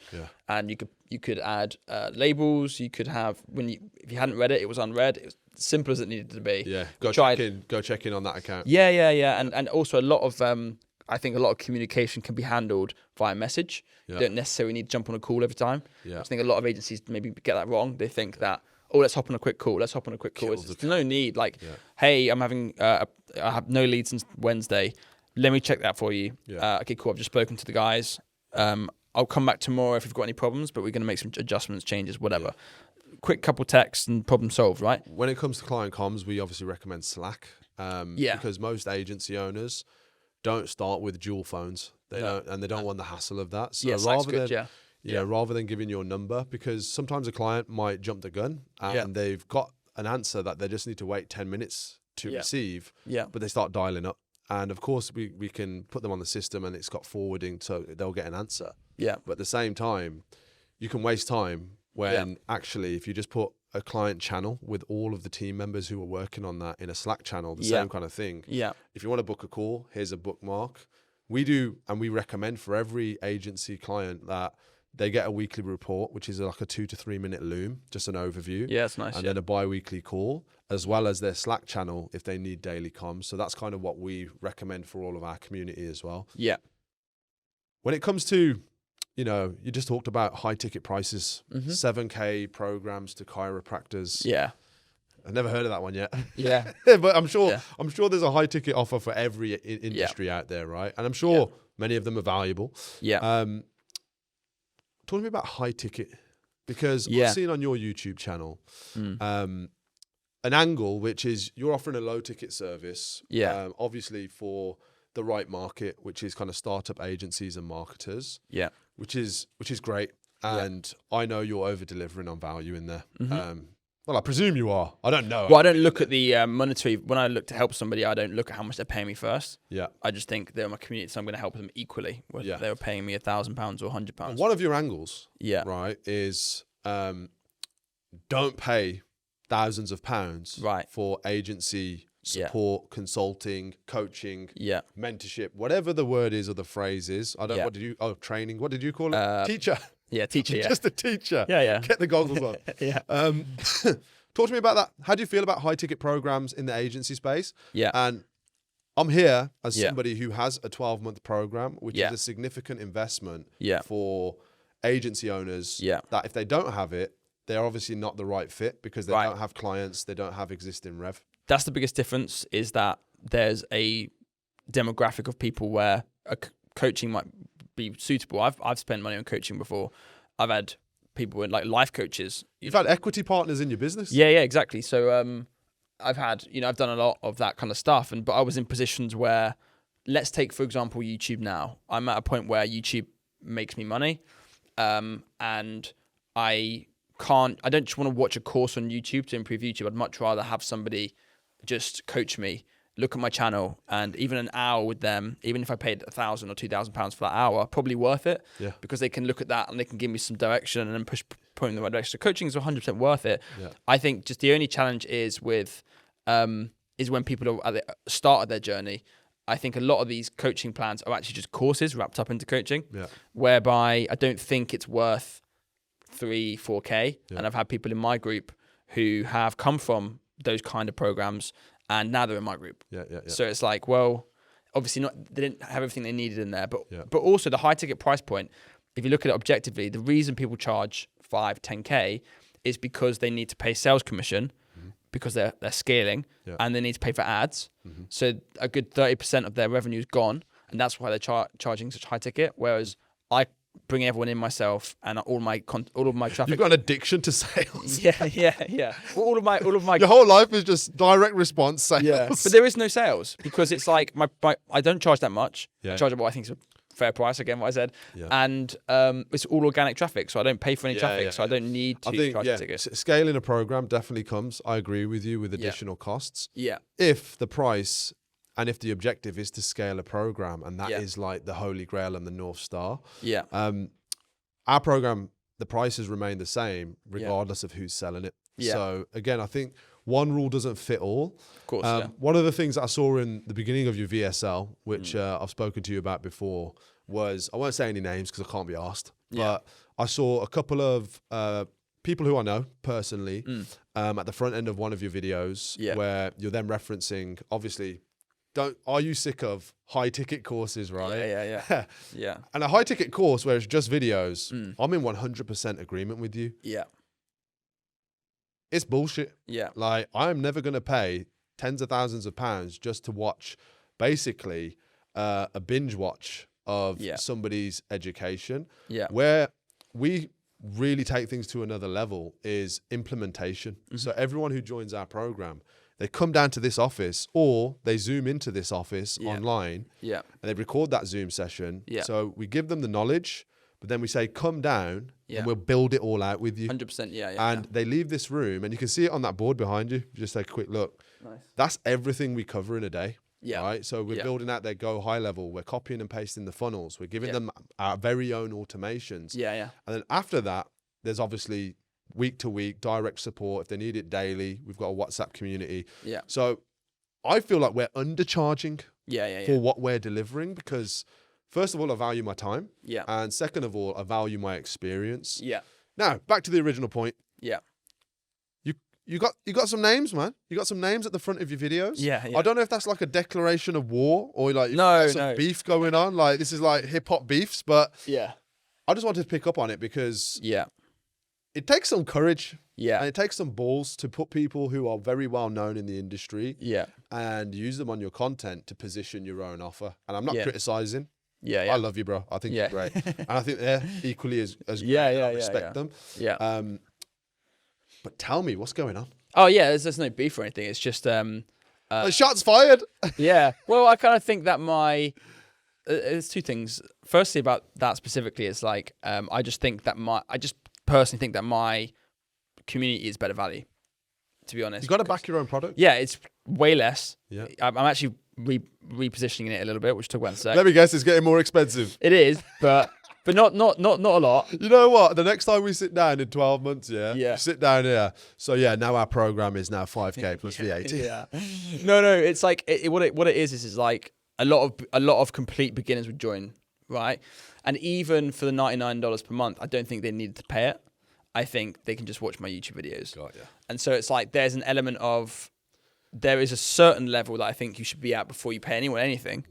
and you could add labels. You could have if you hadn't read it, it was unread. It was as simple as it needed to be. Yeah, go check in on that account. Yeah, and also a lot of I think a lot of communication can be handled via message. You don't necessarily need to jump on a call every time. Yeah. I think a lot of agencies maybe get that wrong. They think that, let's hop on a quick call. There's no need. Like, hey, I'm having I have no leads since Wednesday. Let me check that for you. Yeah. Okay, cool. I've just spoken to the guys. I'll come back tomorrow if you've got any problems, but we're going to make some adjustments, changes, whatever. Quick couple texts and problem solved, right? When it comes to client comms, we obviously recommend Slack. Because most agency owners don't start with dual phones. They don't want the hassle of that. So rather than giving your number, because sometimes a client might jump the gun and they've got an answer that they just need to wait 10 minutes to receive, but they start dialing up. And of course, we can put them on the system and it's got forwarding, so they'll get an answer. Yeah. But at the same time, you can waste time when actually, if you just put a client channel with all of the team members who are working on that in a Slack channel, the same kind of thing. Yeah. If you want to book a call, here's a bookmark. We do, and we recommend for every agency client that they get a weekly report, which is like a 2 to 3 minute loom, just an overview. Yeah, that's nice. And then a bi-weekly call, as well as their Slack channel if they need daily comms. So that's kind of what we recommend for all of our community as well. Yeah. When it comes to, you just talked about high ticket prices, 7K programs to chiropractors. Yeah. I've never heard of that one yet. Yeah. But I'm sure there's a high ticket offer for every industry out there, right? And I'm sure many of them are valuable. Yeah. Talk to me about high ticket, because I've seen on your YouTube channel an angle, which is you're offering a low ticket service, obviously for the right market, which is kind of startup agencies and marketers, which is great. And I know you're over delivering on value in there. Well, I presume you are. I don't know. Well, I don't look at the monetary. When I look to help somebody, I don't look at how much they're paying me first. Yeah. I just think they're my community, so I'm going to help them equally. Whether they were paying me £1,000 or £100. One of your angles, right, is don't pay thousands of pounds for agency support, consulting, coaching, mentorship, whatever the word is or the phrase is. I don't. What did you? Oh, training. What did you call it? Teacher. Yeah, teacher. Yeah. Just a teacher. Yeah. Get the goggles on. Talk to me about that. How do you feel about high ticket programs in the agency space? Yeah. And I'm here as somebody who has a 12-month program, which is a significant investment for agency owners. Yeah. That if they don't have it, they're obviously not the right fit because they don't have clients, they don't have existing rev. That's the biggest difference, is that there's a demographic of people where coaching might be suitable. I've spent money on coaching before. I've had people in like life coaches. You've had equity partners in your business? Yeah, exactly. So I've had, I've done a lot of that kind of stuff, but I was in positions where, let's take, for example, YouTube now. I'm at a point where YouTube makes me money, and I don't just want to watch a course on YouTube to improve YouTube. I'd much rather have somebody just coach me, look at my channel, and even an hour with them, even if I paid £1,000 or £2,000 for that hour, probably worth it. Yeah. Because they can look at that and they can give me some direction and then point in the right direction. So coaching is 100% worth it. Yeah. I think just the only challenge is with is when people are at the start of their journey. I think a lot of these coaching plans are actually just courses wrapped up into coaching, whereby I don't think it's worth 3-4K. Yeah. And I've had people in my group who have come from those kind of programs, and now they're in my group. Yeah. So it's like, well, obviously they didn't have everything they needed in there, but also the high ticket price point, if you look at it objectively, the reason people charge 5-10K is because they need to pay sales commission, because they're scaling, and they need to pay for ads. So a good 30% of their revenue is gone, and that's why they're charging such high ticket. Whereas I bring everyone in myself, and all of my traffic. You've got an addiction to sales. Yeah. Well, all of my. Your whole life is just direct response sales. Yeah, but there is no sales because it's like I don't charge that much. Yeah. I charge what I think is a fair price. Again, what I said, and it's all organic traffic, so I don't pay for any traffic, so I don't need to charge a ticket. Scaling a program definitely comes. I agree with you with additional costs. Yeah, if the price. And if the objective is to scale a program, and that is like the holy grail and the North Star, our program, the prices remain the same regardless of who's selling it. Yeah. So again, I think one rule doesn't fit all. Of course. One of the things that I saw in the beginning of your VSL, which I've spoken to you about before, was, I won't say any names because I can't be asked, but I saw a couple of people who I know personally at the front end of one of your videos where you're then referencing, obviously, are you sick of high ticket courses, right? Yeah. And a high ticket course where it's just videos, I'm in 100% agreement with you. Yeah. It's bullshit. Yeah. Like, I'm never going to pay tens of thousands of pounds just to watch basically a binge watch of somebody's education. Yeah. Where we really take things to another level is implementation. So everyone who joins our program, they come down to this office or they Zoom into this office online and they record that Zoom session. So we give them the knowledge, but then we say, come down and we'll build it all out with you. 100%. And they leave this room and you can see it on that board behind you. Just take a quick look. Nice. That's everything we cover in a day. Yeah. Right. So we're building out their go high level. We're copying and pasting the funnels. We're giving them our very own automations. And then after that, there's obviously week to week direct support. If they need it daily, we've got a WhatsApp community. So I feel like we're undercharging for what we're delivering because first of all, I value my time. And second of all, I value my experience. Now, back to the original point. You got some names, man. You got some names at the front of your videos. I don't know if that's like a declaration of war or like some beef going on. Like this is like hip hop beefs, but I just wanted to pick up on it because it takes some courage. And it takes some balls to put people who are very well known in the industry and use them on your content to position your own offer. And I'm not criticizing. I love you, bro. I think you're great. And I think they're equally as great. I respect them. But tell me, what's going on? Oh, yeah, there's no beef or anything. It's just... shots fired! Well, I kind of think that there's two things. Firstly, about that specifically, it's like, I just personally think that my community is better value, to be honest. You got to back your own product. Yeah, it's way less. I'm actually repositioning it a little bit, which took one sec. Let me guess, it's getting more expensive. It is, but not a lot. You know what? The next time we sit down in 12 months, sit down here. So now our program is now 5K plus VAT. No, it's like what it is like a lot of complete beginners would join, right? And even for the $99 per month, I don't think they needed to pay it. I think they can just watch my YouTube videos. And so it's like there's an element of there is a certain level that I think you should be at before you pay anyone anything.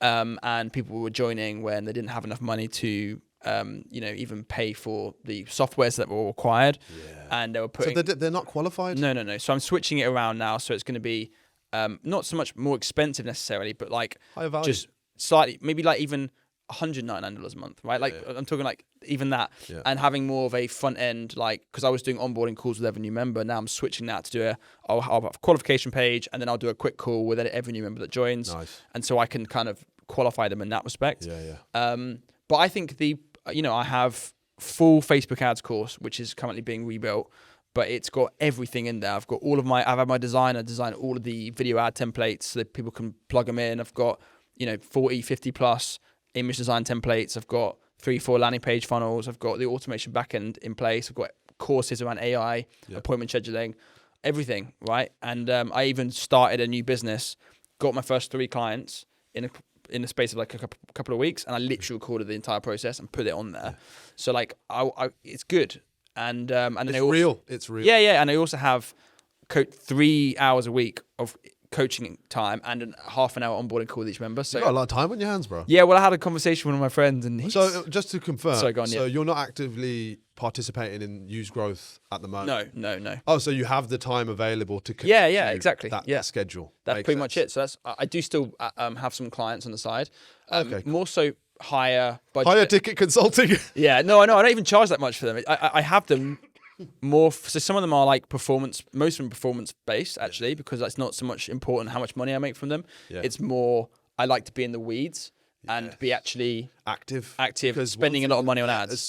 And people were joining when they didn't have enough money to, even pay for the softwares that were required. And they were putting... So they're not qualified? No. So I'm switching it around now. So it's going to be not so much more expensive necessarily, but like higher value. Just slightly, maybe like even $199 a month, right? Like I'm talking like even that, and having more of a front end, like because I was doing onboarding calls with every new member. Now I'm switching that to do I'll have a qualification page, and then I'll do a quick call with every new member that joins, and so I can kind of qualify them in that respect. But I think I have full Facebook ads course, which is currently being rebuilt. But it's got everything in there. I've had my designer design all of the video ad templates so that people can plug them in. I've got 40, 50 plus image design templates. I've got 3-4 landing page funnels. I've got the automation backend in place. I've got courses around AI, appointment scheduling, everything, right? And I even started a new business, got my first 3 clients in the space of like a couple of weeks, and I literally recorded the entire process and put it on there. So like, it's good. And it's real. It's real. Yeah. And I also have 3 hours a week of coaching time and a half an hour onboarding call with each member. So you got a lot of time on your hands, bro. Yeah, well, I had a conversation with one of my friends, and so just to confirm, sorry, go on, so you're not actively participating in Use Growth at the moment? No. Oh, so you have the time available to exactly. That schedule. That's pretty much it. So I do still have some clients on the side. More so higher ticket consulting. No, I don't even charge that much for them. I have them more, so some of them are like performance, most of them performance based actually, because that's not so much important how much money I make from them. It's more, I like to be in the weeds and be actually active, spending a lot of money on ads. As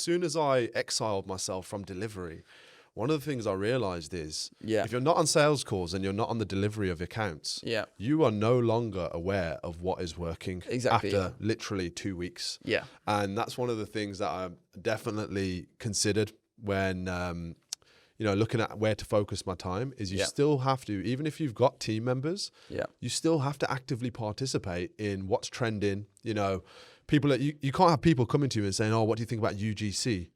soon as I exiled myself from delivery, one of the things I realized is if you're not on sales calls and you're not on the delivery of accounts, you are no longer aware of what is working after literally 2 weeks. And that's one of the things that I definitely considered when looking at where to focus my time is you still have to, even if you've got team members, you still have to actively participate in what's trending. People that you can't have people coming to you and saying, "Oh, what do you think about UGC?"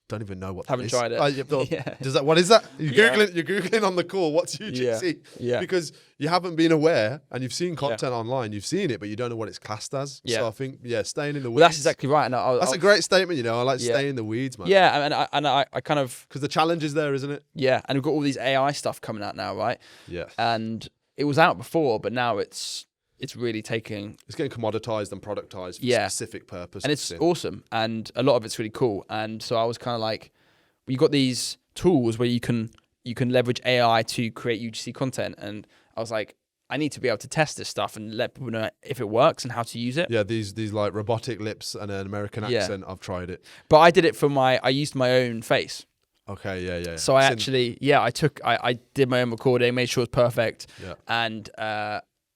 Don't even know what haven't tried it. What is that? You're googling on the call. What's UGC? Because you haven't been aware and you've seen content online. You've seen it, but you don't know what it's classed as. So I think staying in the weeds. Well, that's exactly right. And that's a great statement. I like staying in the weeds, man. And I kind of, because the challenge is there, isn't it? And we've got all these AI stuff coming out now, right? Yeah. And it was out before, but now it's it's really taking. It's getting commoditized and productized for specific purpose. And it's awesome. And a lot of it's really cool. And so I was kind of like, you got these tools where you can leverage AI to create UGC content. And I was like, I need to be able to test this stuff and let people know if it works and how to use it. Yeah, these like robotic lips and an American accent. I've tried it. But I did it I used my own face. Okay, yeah. So I did my own recording, made sure it was perfect. Yeah. And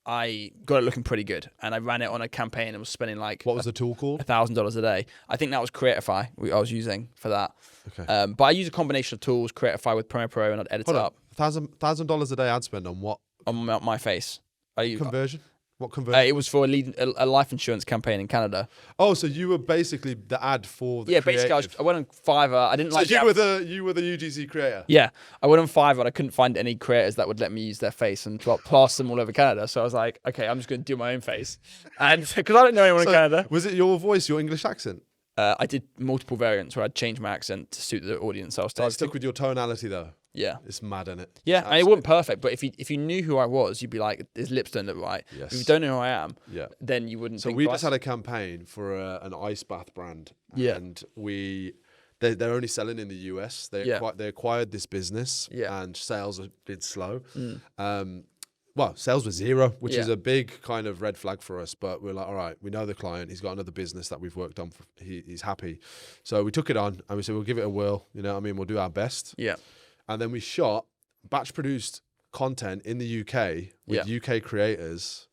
I got it looking pretty good. And I ran it on a campaign and was spending like... What was the tool called? $1,000 a day. I think that was Creatify I was using for that. Okay. But I use a combination of tools, Creatify with Premiere Pro, and I'd edit it up. $1,000 a day ad spend on what? On my face. Conversion? What conversion? It was for a life insurance campaign in Canada. Oh, so you were basically the ad for the basically I went on Fiverr. I didn't so like you were the UGC creator? Yeah. I went on Fiverr and I couldn't find any creators that would let me use their face and plaster them all over Canada. So I was like, okay, I'm just going to do my own face. And because I don't know anyone in Canada. Was it your voice, your English accent? I did multiple variants where I'd change my accent to suit the audience I was testing. Stuck with your tonality though. Yeah. It's mad, isn't it? Yeah, and it wasn't perfect, but if you knew who I was, you'd be like, his lips don't look right. Yes. If you don't know who I am, then you wouldn't. So we just had a campaign for an ice bath brand, and they're only selling in the US. They acquired this business, and sales have been slow. Well, sales were zero, which is a big kind of red flag for us. But we're like, all right, we know the client. He's got another business that we've worked on. He's happy. So we took it on, and we said, we'll give it a whirl. You know what I mean? We'll do our best. Yeah. And then we shot batch-produced content in the UK with UK creators,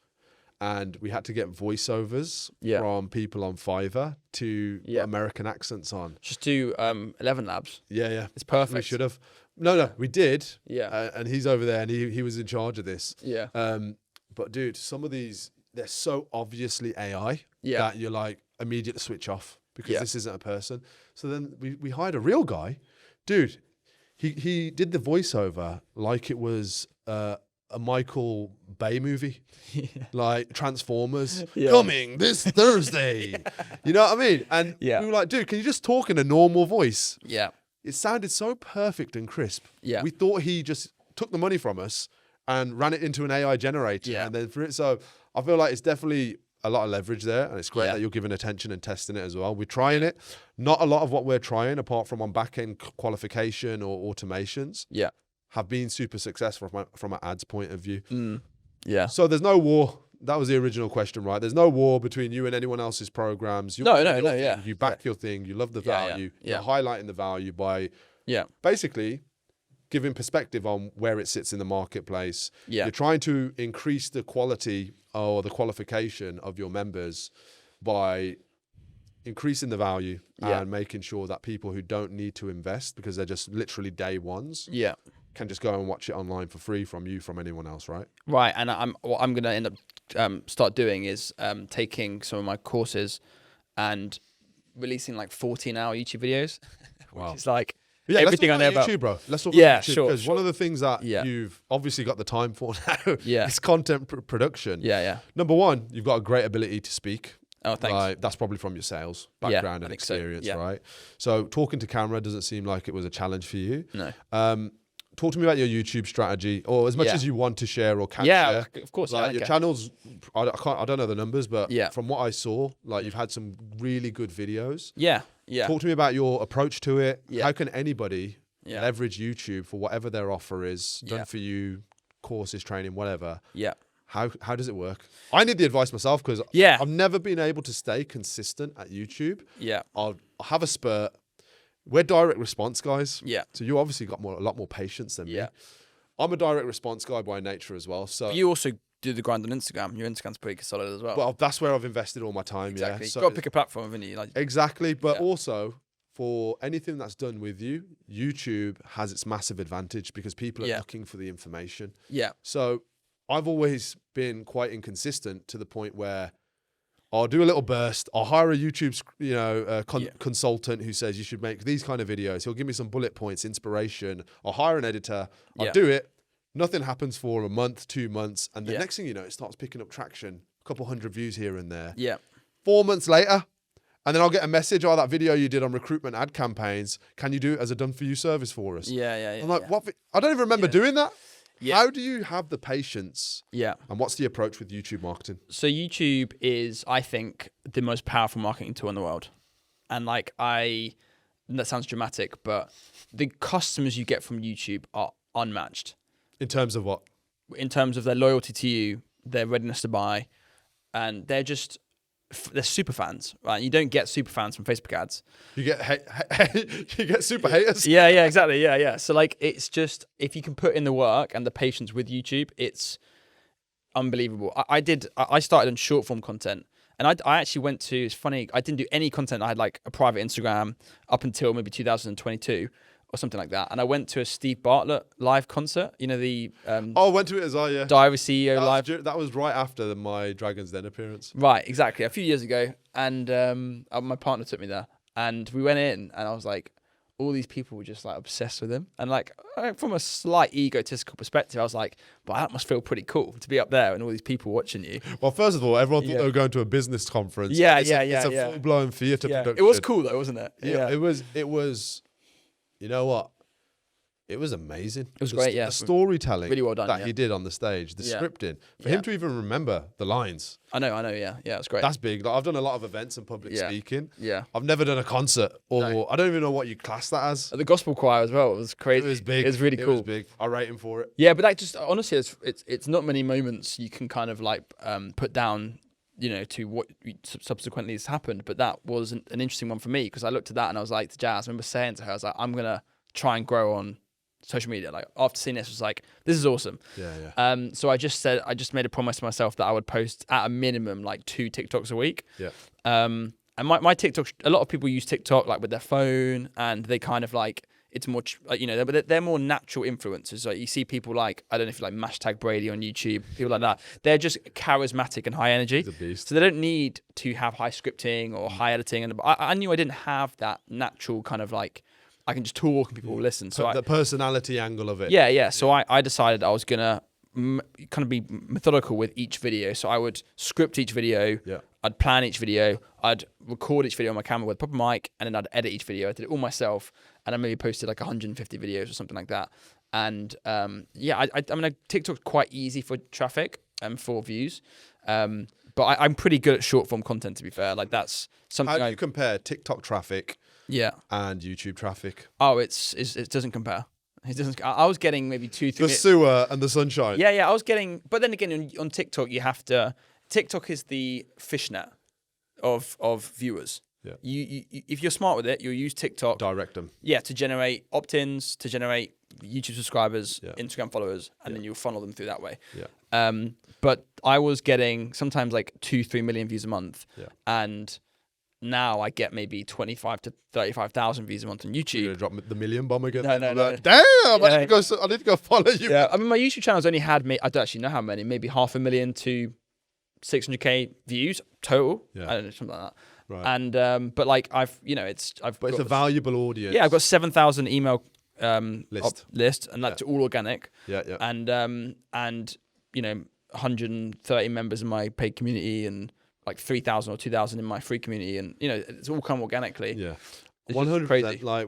and we had to get voiceovers from people on Fiverr to American accents on. Just do 11 labs. Yeah. It's perfect. We should have. No, we did. Yeah. And he's over there, and he was in charge of this. Yeah. But dude, some of these, they're so obviously AI that you're like, immediate switch off because this isn't a person. So then we hired a real guy. Dude, he did the voiceover like it was a Michael Bay movie, like Transformers coming this Thursday. You know what I mean? And we were like, dude, can you just talk in a normal voice? Yeah. It sounded so perfect and crisp. Yeah. We thought he just took the money from us and ran it into an AI generator. Yeah. And then so I feel like it's definitely a lot of leverage there, and it's great that you're giving attention and testing it as well. We're trying it. Not a lot of what we're trying, apart from on back-end qualification or automations, have been super successful from an ads point of view. Yeah. So there's no war. That was the original question, right? There's no war between you and anyone else's programs. No. You back your thing. You love the value. You're highlighting the value by basically giving perspective on where it sits in the marketplace. You're trying to increase the quality or the qualification of your members by increasing the value and making sure that people who don't need to invest because they're just literally day ones can just go and watch it online for free from you, from anyone else, right? Right. And what I'm going to end up start doing is taking some of my courses and releasing like 14-hour YouTube videos, which is like everything on there about YouTube, bro. Let's talk about YouTube, sure. Because one of the things that you've obviously got the time for now is content production. Yeah. Number one, you've got a great ability to speak. Oh, thanks. That's probably from your sales background and experience, right? So talking to camera doesn't seem like it was a challenge for you. No. Talk to me about your YouTube strategy, or as much as you want to share or can share. Yeah, of course. Like your channels, I don't know the numbers, but from what I saw, like you've had some really good videos. Yeah. Talk to me about your approach to it. How can anybody leverage YouTube for whatever their offer is, done for you, courses, training, whatever? Yeah. How does it work? I need the advice myself because I've never been able to stay consistent at YouTube. Yeah. I'll have a spurt. We're direct response guys. Yeah. So you obviously got a lot more patience than me. I'm a direct response guy by nature as well. So you also do the grind on Instagram. Your Instagram's pretty solid as well. Well, that's where I've invested all my time. Exactly. Yeah. So you've got to pick a platform, haven't you? Exactly. But also for anything that's done with you, YouTube has its massive advantage because people are looking for the information. Yeah. So I've always been quite inconsistent to the point where I'll do a little burst. I'll hire a YouTube, consultant who says you should make these kind of videos. He'll give me some bullet points, inspiration. I'll hire an editor. I'll do it. Nothing happens for a month, 2 months. And the next thing you know, it starts picking up traction. A couple hundred views here and there. Yeah. 4 months later, and then I'll get a message, that video you did on recruitment ad campaigns, can you do it as a done-for-you service for us? Yeah. I'm like, what? I don't even remember doing that. Yeah. How do you have the patience? Yeah. And what's the approach with YouTube marketing? So YouTube is, I think, the most powerful marketing tool in the world. And that sounds dramatic, but the customers you get from YouTube are unmatched. In terms of what? In terms of their loyalty to you, their readiness to buy, and they're super fans, right? You don't get super fans from Facebook ads. You get you get super haters. Yeah, exactly. Yeah. So like, it's just, if you can put in the work and the patience with YouTube, it's unbelievable. I started on short form content, and I actually went to, it's funny, I didn't do any content. I had like a private Instagram up until maybe 2022 or something like that. And I went to a Steve Bartlett live concert, the I went to it as well, yeah. Diary CEO live. That was right after my Dragon's Den appearance. Right, exactly. A few years ago. And my partner took me there, and we went in, and I was like, all these people were just like obsessed with him. And like, from a slight egotistical perspective, I was like, but that must feel pretty cool to be up there and all these people watching you. Well, first of all, everyone thought they were going to a business conference. Yeah. It's a full-blown theatre production. It was cool though, wasn't it? Yeah. It was, you know what? It was amazing. It was great, yeah. The storytelling really well done, that he did on the stage, the scripting, for him to even remember the lines. I know, yeah. Yeah, it was great. That's big. Like, I've done a lot of events and public speaking. Yeah. I've never done a concert, or I don't even know what you class that as. The gospel choir as well, it was crazy. It was big. It was really cool. It was big. I rate him for it. Yeah, but that just, honestly, it's not many moments you can kind of like put down, to what subsequently has happened. But that was an interesting one for me, because I looked at that and I was like, to Jazz, I remember saying to her, I was like, I'm going to try and grow on social media. Like, after seeing this, was like, this is awesome. Yeah. So I just made a promise to myself that I would post at a minimum like 2 TikToks a week. Yeah. And my TikTok, a lot of people use TikTok like with their phone, and they kind of like, it's more, but they're more natural influencers. Like, you see people like, I don't know if you like Hashtag Brady on YouTube, people like that. They're just charismatic and high energy. He's a beast. So they don't need to have high scripting or high editing. And I knew I didn't have that natural kind of like, I can just talk and people will listen. So the personality angle of it. Yeah. So I decided I was gonna kind of be methodical with each video. So I would script each video. Yeah. I'd plan each video. I'd record each video on my camera with a proper mic, and then I'd edit each video. I did it all myself, and I maybe posted like 150 videos or something like that. And I mean, TikTok's quite easy for traffic and for views. But I'm pretty good at short form content, to be fair. Like, that's something. How do you compare TikTok traffic? Yeah. And YouTube traffic? Oh, it doesn't compare. It doesn't. I was getting maybe 2-3. The sewer and the sunshine. Yeah. I was getting, but then again, on TikTok, you have to. TikTok is the fishnet of viewers. Yeah. You if you're smart with it, you'll use TikTok. Direct them. Yeah, to generate opt-ins, to generate YouTube subscribers, Instagram followers, and then you'll funnel them through that way. Yeah. But I was getting sometimes like 2-3 million views a month. Yeah. And now I get maybe 25 to 35,000 views a month on YouTube. You're gonna drop the million bomb again? No. Damn! I need to go follow you. Yeah, I mean, my YouTube channel's only had I don't actually know how many, maybe 500,000 to 600k views total. Yeah. I don't know, something like that. Right. And but like But it's a valuable audience. Yeah, I've got 7,000 email list, and that's all organic. Yeah. And 130 members in my paid community, and like 3,000 or 2,000 in my free community, and it's all come organically. Yeah. It's 100%. crazy. Like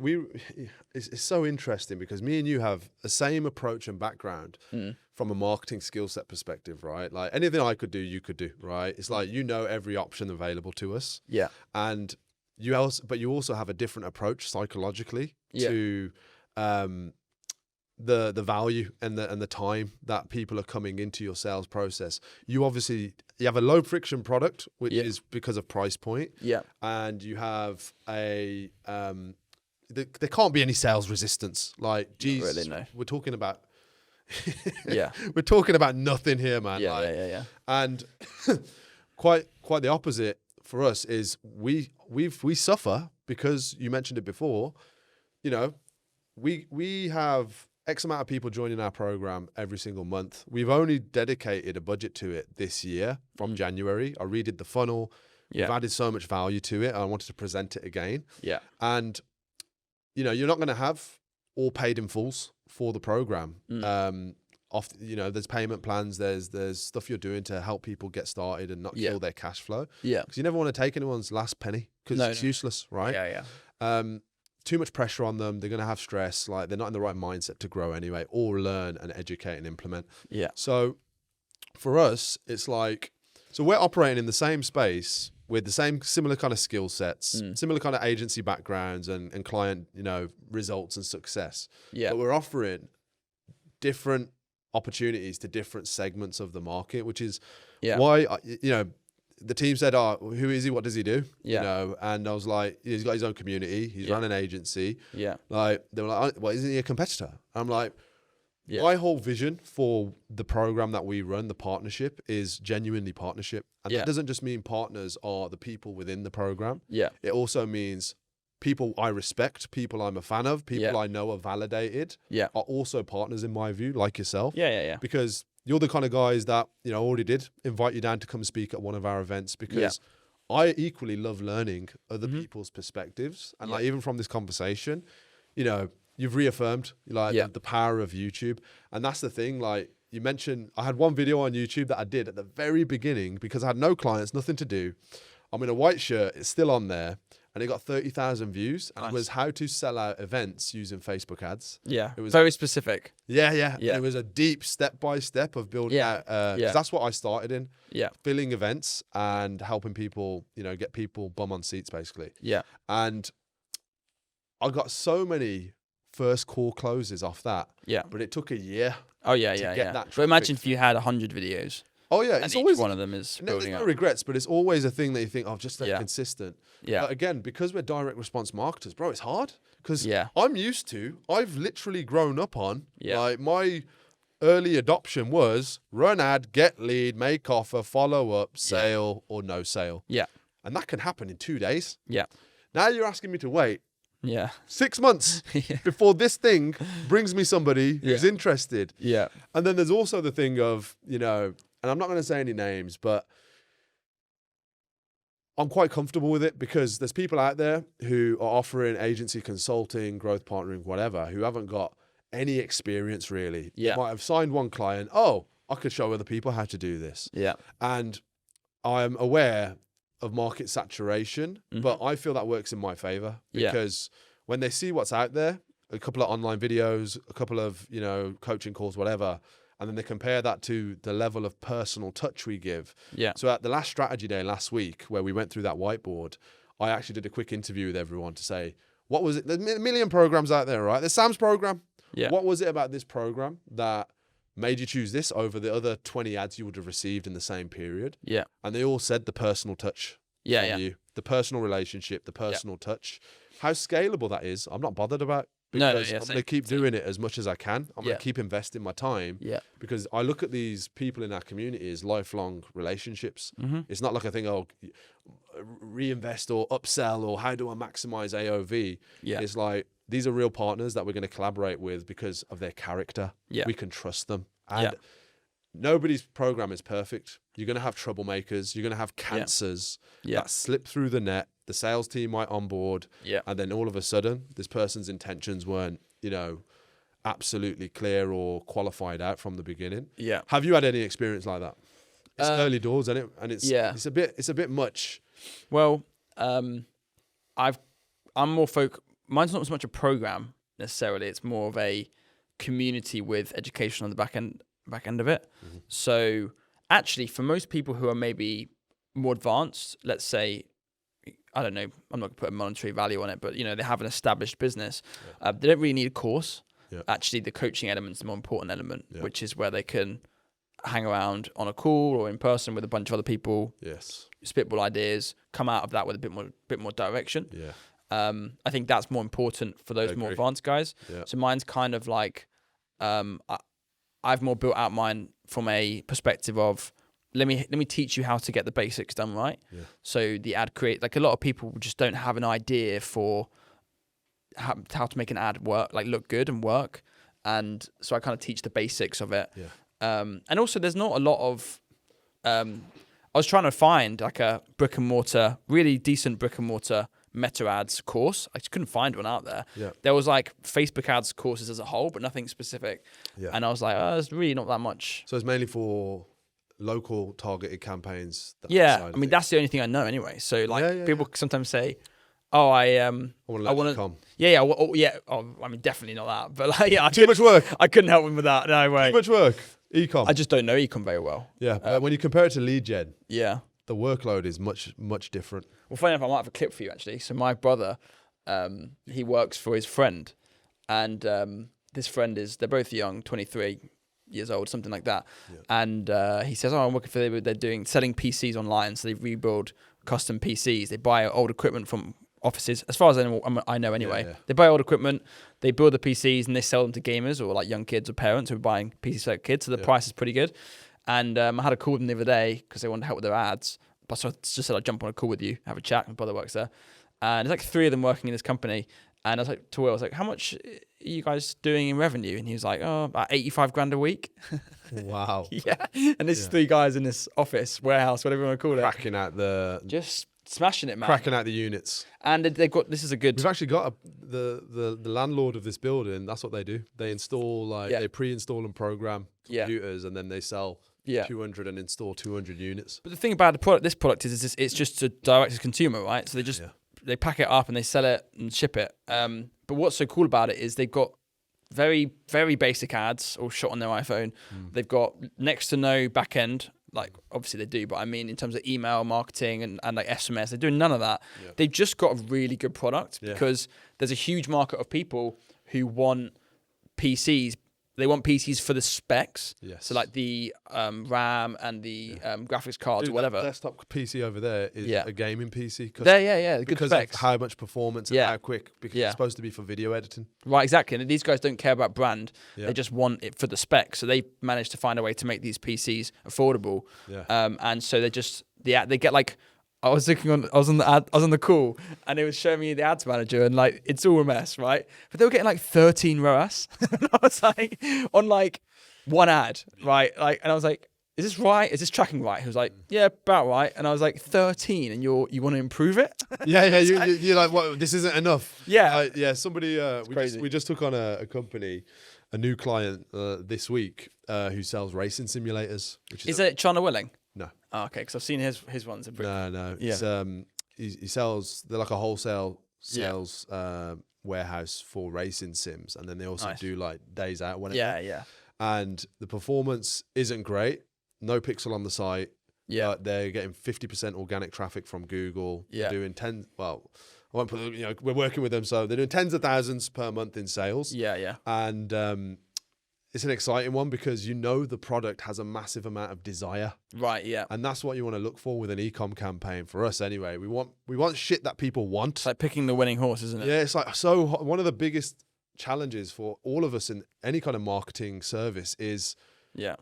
it's so interesting because me and you have the same approach and background from a marketing skill set perspective, right? Like, anything I could do, you could do, right? It's like, every option available to us. Yeah. And you also have a different approach psychologically to the value and the time that people are coming into your sales process. You have a low friction product, which is because of price point. Yeah. And you have there can't be any sales resistance. Like, Jesus, really, no. we're talking about Yeah. we're talking about nothing here, man. Yeah, like, yeah. And quite the opposite for us is we suffer because you mentioned it before. We have X amount of people joining our program every single month. We've only dedicated a budget to it this year from January. I redid the funnel. Yeah. We've added so much value to it. I wanted to present it again. Yeah. And, you're not going to have all paid in fulls for the program. There's payment plans. There's stuff you're doing to help people get started and not kill their cash flow. Yeah. Because you never want to take anyone's last penny because it's useless, right? Yeah. too much pressure on them. They're going to have stress. Like they're not in the right mindset to grow anyway, or learn and educate and implement. Yeah. So for us, it's like, so we're operating in the same space with the same similar kind of skill sets, similar kind of agency backgrounds and client, results and success. Yeah. But we're offering different opportunities to different segments of the market, which is why, the team said, "Oh, who is he? What does he do?" Yeah. And I was like, "He's got his own community. He's run an agency." Yeah. Like they were like, "Well, isn't he a competitor?" I'm like, Yeah. my whole vision for the program that we run, the partnership, is genuinely partnership, and that doesn't just mean partners are the people within the program. Yeah. It also means people I respect, people I'm a fan of, people I know are validated, are also partners in my view, like yourself. Yeah. Because you're the kind of guys that, already did invite you down to come speak at one of our events, because I equally love learning other people's perspectives. And like, even from this conversation, you've reaffirmed the power of YouTube. And that's the thing, like you mentioned, I had one video on YouTube that I did at the very beginning because I had no clients, nothing to do. I'm in a white shirt, it's still on there. And it got 30,000 views. And it was how to sell out events using Facebook ads. Yeah. It was very specific. Yeah. It was a deep step-by-step of building out. 'Cause that's what I started in. Yeah. Filling events and helping people, get people bum on seats, basically. Yeah. And I got so many first call closes off that. Yeah. But it took a year. Oh, yeah. get that But imagine traffic. if you had 100 videos. Oh, yeah. And It's each always one of them is building no up. regrets, but it's always a thing that you think, oh, just stay consistent. Yeah. But again, because we're direct response marketers, bro, it's hard. Because I've literally grown up on, like my early adoption was run ad, get lead, make offer, follow up, sale or no sale. Yeah. And that can happen in 2 days. Yeah. Now you're asking me to wait 6 months Yeah. before this thing brings me somebody who's interested. Yeah. And then there's also the thing of, and I'm not going to say any names, but I'm quite comfortable with it because there's people out there who are offering agency consulting, growth partnering, whatever, who haven't got any experience really. Yeah. They might have signed one client. Oh, I could show other people how to do this. Yeah. And I'm aware of market saturation, but I feel that works in my favor because when they see what's out there, a couple of online videos, a couple of, coaching calls, whatever, and then they compare that to the level of personal touch we give. Yeah. So at the last strategy day last week, where we went through that whiteboard, I actually did a quick interview with everyone to say, what was it? There's a million programs out there, right? There's Sam's program. Yeah. What was it about this program that made you choose this over the other 20 ads you would have received in the same period? Yeah. And they all said the personal touch. Yeah. You, the personal relationship, the personal touch. How scalable that is, I'm not bothered about. No, Because I'm going to keep doing it as much as I can. I'm going to keep investing my time. Yeah. Because I look at these people in our community as lifelong relationships. It's not like a thing, reinvest or upsell or how do I maximize AOV? Yeah. It's like, these are real partners that we're going to collaborate with because of their character. Yeah. We can trust them. And nobody's program is perfect. You're going to have troublemakers. You're going to have cancers that slip through the net. The sales team might onboard. Yeah. And then all of a sudden, this person's intentions weren't, absolutely clear or qualified out from the beginning. Yeah. Have you had any experience like that? It's early doors, isn't it? And it's a bit much. Well, I'm more mine's not so much a program necessarily. It's more of a community with education on the back end of it. So actually, for most people who are maybe more advanced, let's say, I don't know, I'm not going to put a monetary value on it, but they have an established business. They don't really need a course. Actually, the coaching element is the more important element, which is where they can hang around on a call or in person with a bunch of other people. Yes. Spitball ideas, come out of that with a bit more direction. Yeah. I think that's more important for those more advanced guys. Yeah. So mine's kind of like, I've more built out mine from a perspective of, let me teach you how to get the basics done right. Yeah. So the ad like a lot of people just don't have an idea for how to make an ad work, like look good and work. And so I kind of teach the basics of it. Yeah. And also there's not a lot of, I was trying to find like a really decent brick and mortar meta ads course. I just couldn't find one out there. Yeah. There was like Facebook ads courses as a whole, but nothing specific. Yeah. And I was like, there's really not that much. So it's mainly for local targeted campaigns. I mean, that's the only thing I know anyway. So like people sometimes say, Oh, I want to let come. Yeah. I mean, definitely not that. But like, yeah, Too much work. I couldn't help him with that. No way. Too much work. Ecom. I just don't know ecom very well. Yeah, but when you compare it to lead gen, Yeah. the workload is much different. Well, funny enough, I might have a clip for you actually. So my brother, he works for his friend, and this friend they're both young, 23 years old, something like that. Yeah. And he says, I'm working for them. They're selling PCs online. So they rebuild custom PCs. They buy old equipment from offices, as far as I know anyway. Yeah. They buy old equipment, they build the PCs, and they sell them to gamers or like young kids or parents who are buying PCs for their kids. So the price is pretty good. And I had a call with them the other day because they wanted to help with their ads. But so I just said I'd jump on a call with you, have a chat. My brother works there. And there's like 3 of them working in this company. And I was like, to Will, I was like, how much are you guys doing in revenue? And he was like, oh, about 85 grand a week. Wow. Yeah. And there's 3 guys in this office, warehouse, whatever you want to call it. Cracking out just smashing it, man. Cracking out the units. And they've got, this is a good... We've actually got the landlord of this building, that's what they do. They install, they pre-install and program computers, and then they sell 200 and install 200 units. But the thing about this product is it's just a direct to consumer, right? So they just... They pack it up and they sell it and ship it. But what's so cool about it is they've got very, very basic ads all shot on their iPhone. They've got next to no back end. Like, obviously they do, but I mean, in terms of email marketing and like SMS, they're doing none of that. Yeah. They've just got a really good product because there's a huge market of people who want PCs. They want PCs for the specs. Yes. So like the RAM and the graphics cards or whatever. That desktop PC over there is a gaming PC. Good because specs. Of how much performance and how quick. Because it's supposed to be for video editing. Right, exactly. And these guys don't care about brand. They just want it for the specs. So they managed to find a way to make these PCs affordable. Yeah. And so they get like... I was on the call, and it was showing me the ads manager, and like it's all a mess, right? But they were getting like 13 ROAS. And I was like, on like one ad, right? Like, and I was like, is this right? Is this tracking right? He was like, yeah, about right. And I was like, 13, and you want to improve it? Yeah. You're like, what? This isn't enough. Yeah, Somebody, we just took on a company, a new client this week who sells racing simulators. Is it China Willing? No. Oh, okay, because I've seen his ones. No. Yeah. He sells. They're like a wholesale sales warehouse for racing sims, and then they also do like days out. Yeah. And the performance isn't great. No pixel on the site. Yeah. But they're getting 50% organic traffic from Google. Yeah. They're doing I won't put. We're working with them, so they're doing tens of thousands per month in sales. Yeah. And it's an exciting one because the product has a massive amount of desire. Right, yeah. And that's what you want to look for with an e-com campaign for us anyway. We want shit that people want. It's like picking the winning horse, isn't it? Yeah, it's like one of the biggest challenges for all of us in any kind of marketing service is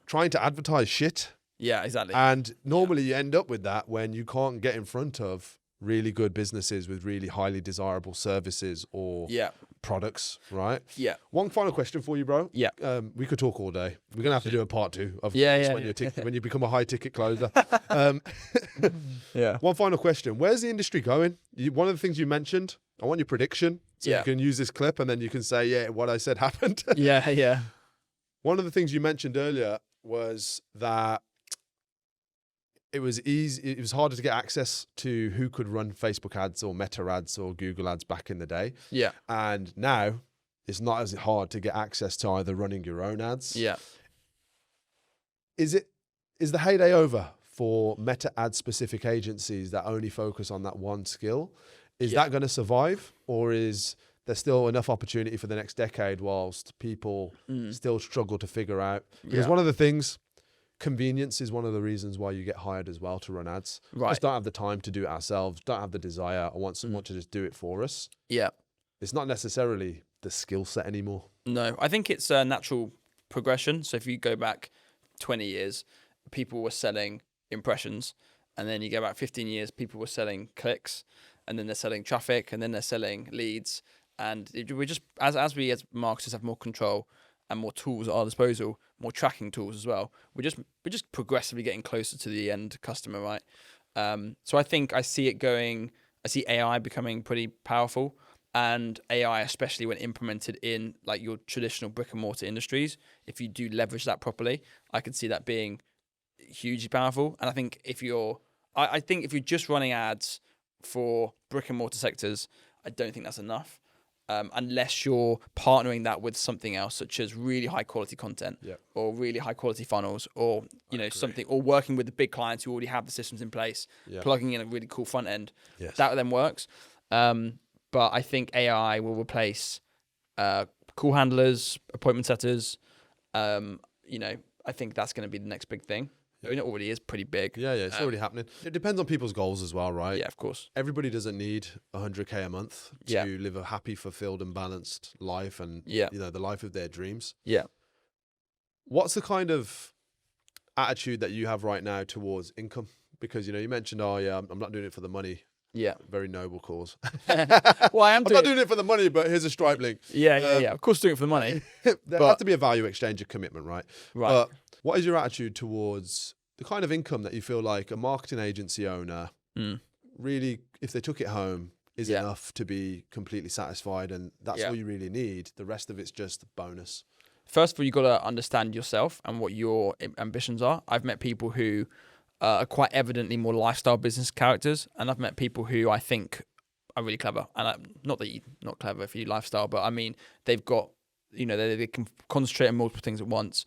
trying to advertise shit. Yeah, exactly. And normally you end up with that when you can't get in front of really good businesses with really highly desirable services or products, right? Yeah. One final question for you, bro. Yeah. We could talk all day. We're gonna have to do a part 2 of when you become a high ticket closer. One final question: where's the industry going? One of the things you mentioned. I want your prediction, so you can use this clip and then you can say, what I said happened. Yeah. One of the things you mentioned earlier was that it was easy. It was harder to get access to who could run Facebook ads or Meta ads or Google ads back in the day. Yeah. And now it's not as hard to get access to either running your own ads. Yeah. Is the heyday over for Meta ad specific agencies that only focus on that one skill? Is that going to survive, or is there still enough opportunity for the next decade whilst people still struggle to figure out? Because one of the things, convenience is one of the reasons why you get hired as well to run ads. Right. Just don't have the time to do it ourselves, don't have the desire. I want someone to just do it for us. Yeah. It's not necessarily the skill set anymore. No, I think it's a natural progression. So if you go back 20 years, people were selling impressions. And then you go back 15 years, people were selling clicks. And then they're selling traffic. And then they're selling leads. And we just, as we as marketers have more control and more tools at our disposal, more tracking tools as well, we're just progressively getting closer to the end customer, right? So I think I see AI becoming pretty powerful, and AI, especially when implemented in like your traditional brick and mortar industries, if you do leverage that properly, I could see that being hugely powerful. And I think if you're just running ads for brick and mortar sectors, I don't think that's enough. Unless you're partnering that with something else, such as really high quality content, or really high quality funnels, or something, or working with the big clients who already have the systems in place, plugging in a really cool front end. That then works. But I think AI will replace call handlers, appointment setters. I think that's going to be the next big thing. I mean, it already is pretty big. Yeah, it's already happening. It depends on people's goals as well, right? Yeah, of course. Everybody doesn't need 100K a month to live a happy, fulfilled, and balanced life, and the life of their dreams. Yeah. What's the kind of attitude that you have right now towards income? Because you mentioned, I'm not doing it for the money. Yeah. Very noble cause. Well, I'm not doing it for the money, but here's a Stripe link. Yeah. Of course, doing it for the money. There has to be a value exchange of commitment, right? Right. What is your attitude towards the kind of income that you feel like a marketing agency owner really, if they took it home, is enough to be completely satisfied, and that's all you really need? The rest of it's just bonus. First of all, you got to understand yourself and what your ambitions are. I've met people who are quite evidently more lifestyle business characters, and I've met people who I think are really clever. And not that you're not clever if you lifestyle, but I mean, they've got, they can concentrate on multiple things at once,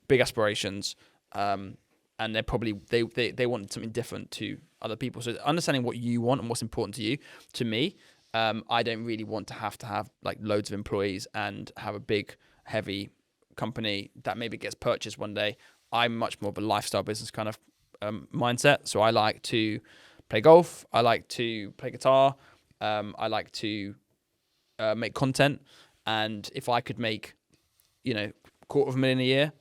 big aspirations, and they're probably they want something different to other people. So understanding what you want and what's important to you. To me, I don't really want to have like loads of employees and have a big, heavy company that maybe gets purchased one day. I'm much more of a lifestyle business kind of mindset. So I like to play golf. I like to play guitar. I like to make content. And if I could make, $250,000 a year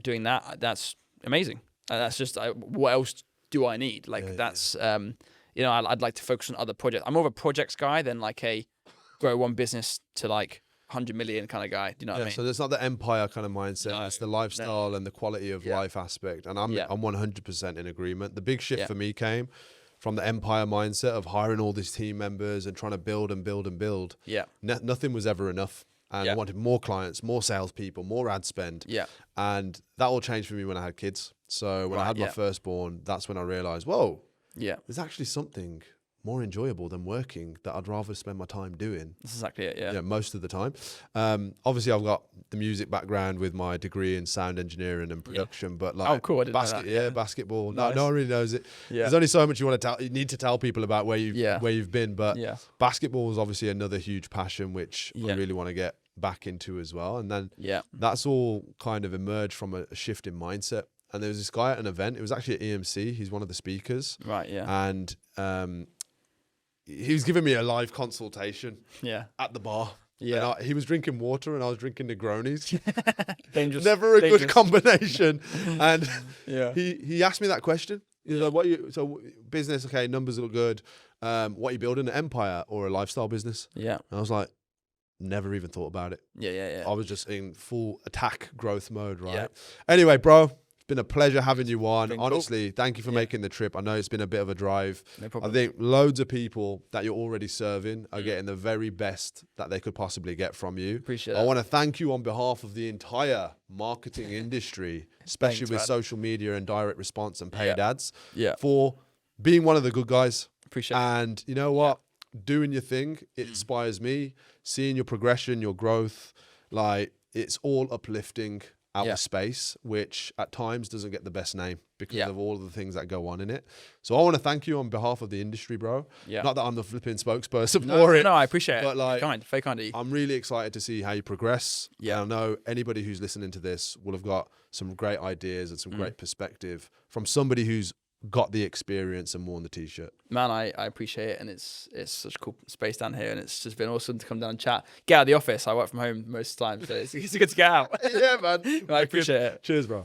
doing that, that's amazing. That's just, what else do I need? Like I'd like to focus on other projects. I'm more of a projects guy than like a grow one business to like 100 million kind of guy. Do you know what I mean? So it's not the empire kind of mindset. No, it's the lifestyle and the quality of life aspect. And I'm 100% in agreement. The big shift for me came from the empire mindset of hiring all these team members and trying to build and build and build. Yeah. Nothing was ever enough. And I wanted more clients, more salespeople, more ad spend. Yeah. And that all changed for me when I had kids. So when I had my firstborn, that's when I realized, whoa, there's actually something more enjoyable than working that I'd rather spend my time doing. That's exactly it, yeah. Most of the time. Obviously, I've got the music background with my degree in sound engineering and production, but like, oh, cool, I didn't know that. Basketball. Nice. No one really knows it. Yeah. There's only so much you need to tell people about where you've been, but basketball is obviously another huge passion, which I really want to get back into as well. And then that's all kind of emerged from a shift in mindset. And there was this guy at an event. It was actually at EMC. He's one of the speakers. Right, yeah. And he was giving me a live consultation at the bar. Yeah. And he was drinking water and I was drinking Negronis. Dangerous. Never a good combination. And he asked me that question. He's like, so business, okay, numbers look good. What are you building, an empire or a lifestyle business? Yeah. And I was like, never even thought about it. Yeah. I was just in full attack growth mode, right? Yeah. Anyway, bro, it's been a pleasure having you on. Honestly, thank you for making the trip. I know it's been a bit of a drive. No problem. I think loads of people that you're already serving are getting the very best that they could possibly get from you. Appreciate it. I want to thank you on behalf of the entire marketing industry, especially with social media and direct response and paid ads, for being one of the good guys. Appreciate it. And you know what? Doing your thing, it inspires me. Seeing your progression, your growth, like it's all uplifting outer space, which at times doesn't get the best name because of all of the things that go on in it. So I want to thank you on behalf of the industry, bro. Yeah. Not that I'm the flipping spokesperson for it. No, I appreciate it. But like, very kind of you. I'm really excited to see how you progress. Yeah. And I know anybody who's listening to this will have got some great ideas and some great perspective from somebody who's got the experience and worn the t-shirt. Man, I appreciate it, and it's such a cool space down here, and it's just been awesome to come down and chat. Get out of the office. I work from home most of the time, so it's good to get out. Yeah, man. I appreciate it. Cheers, bro.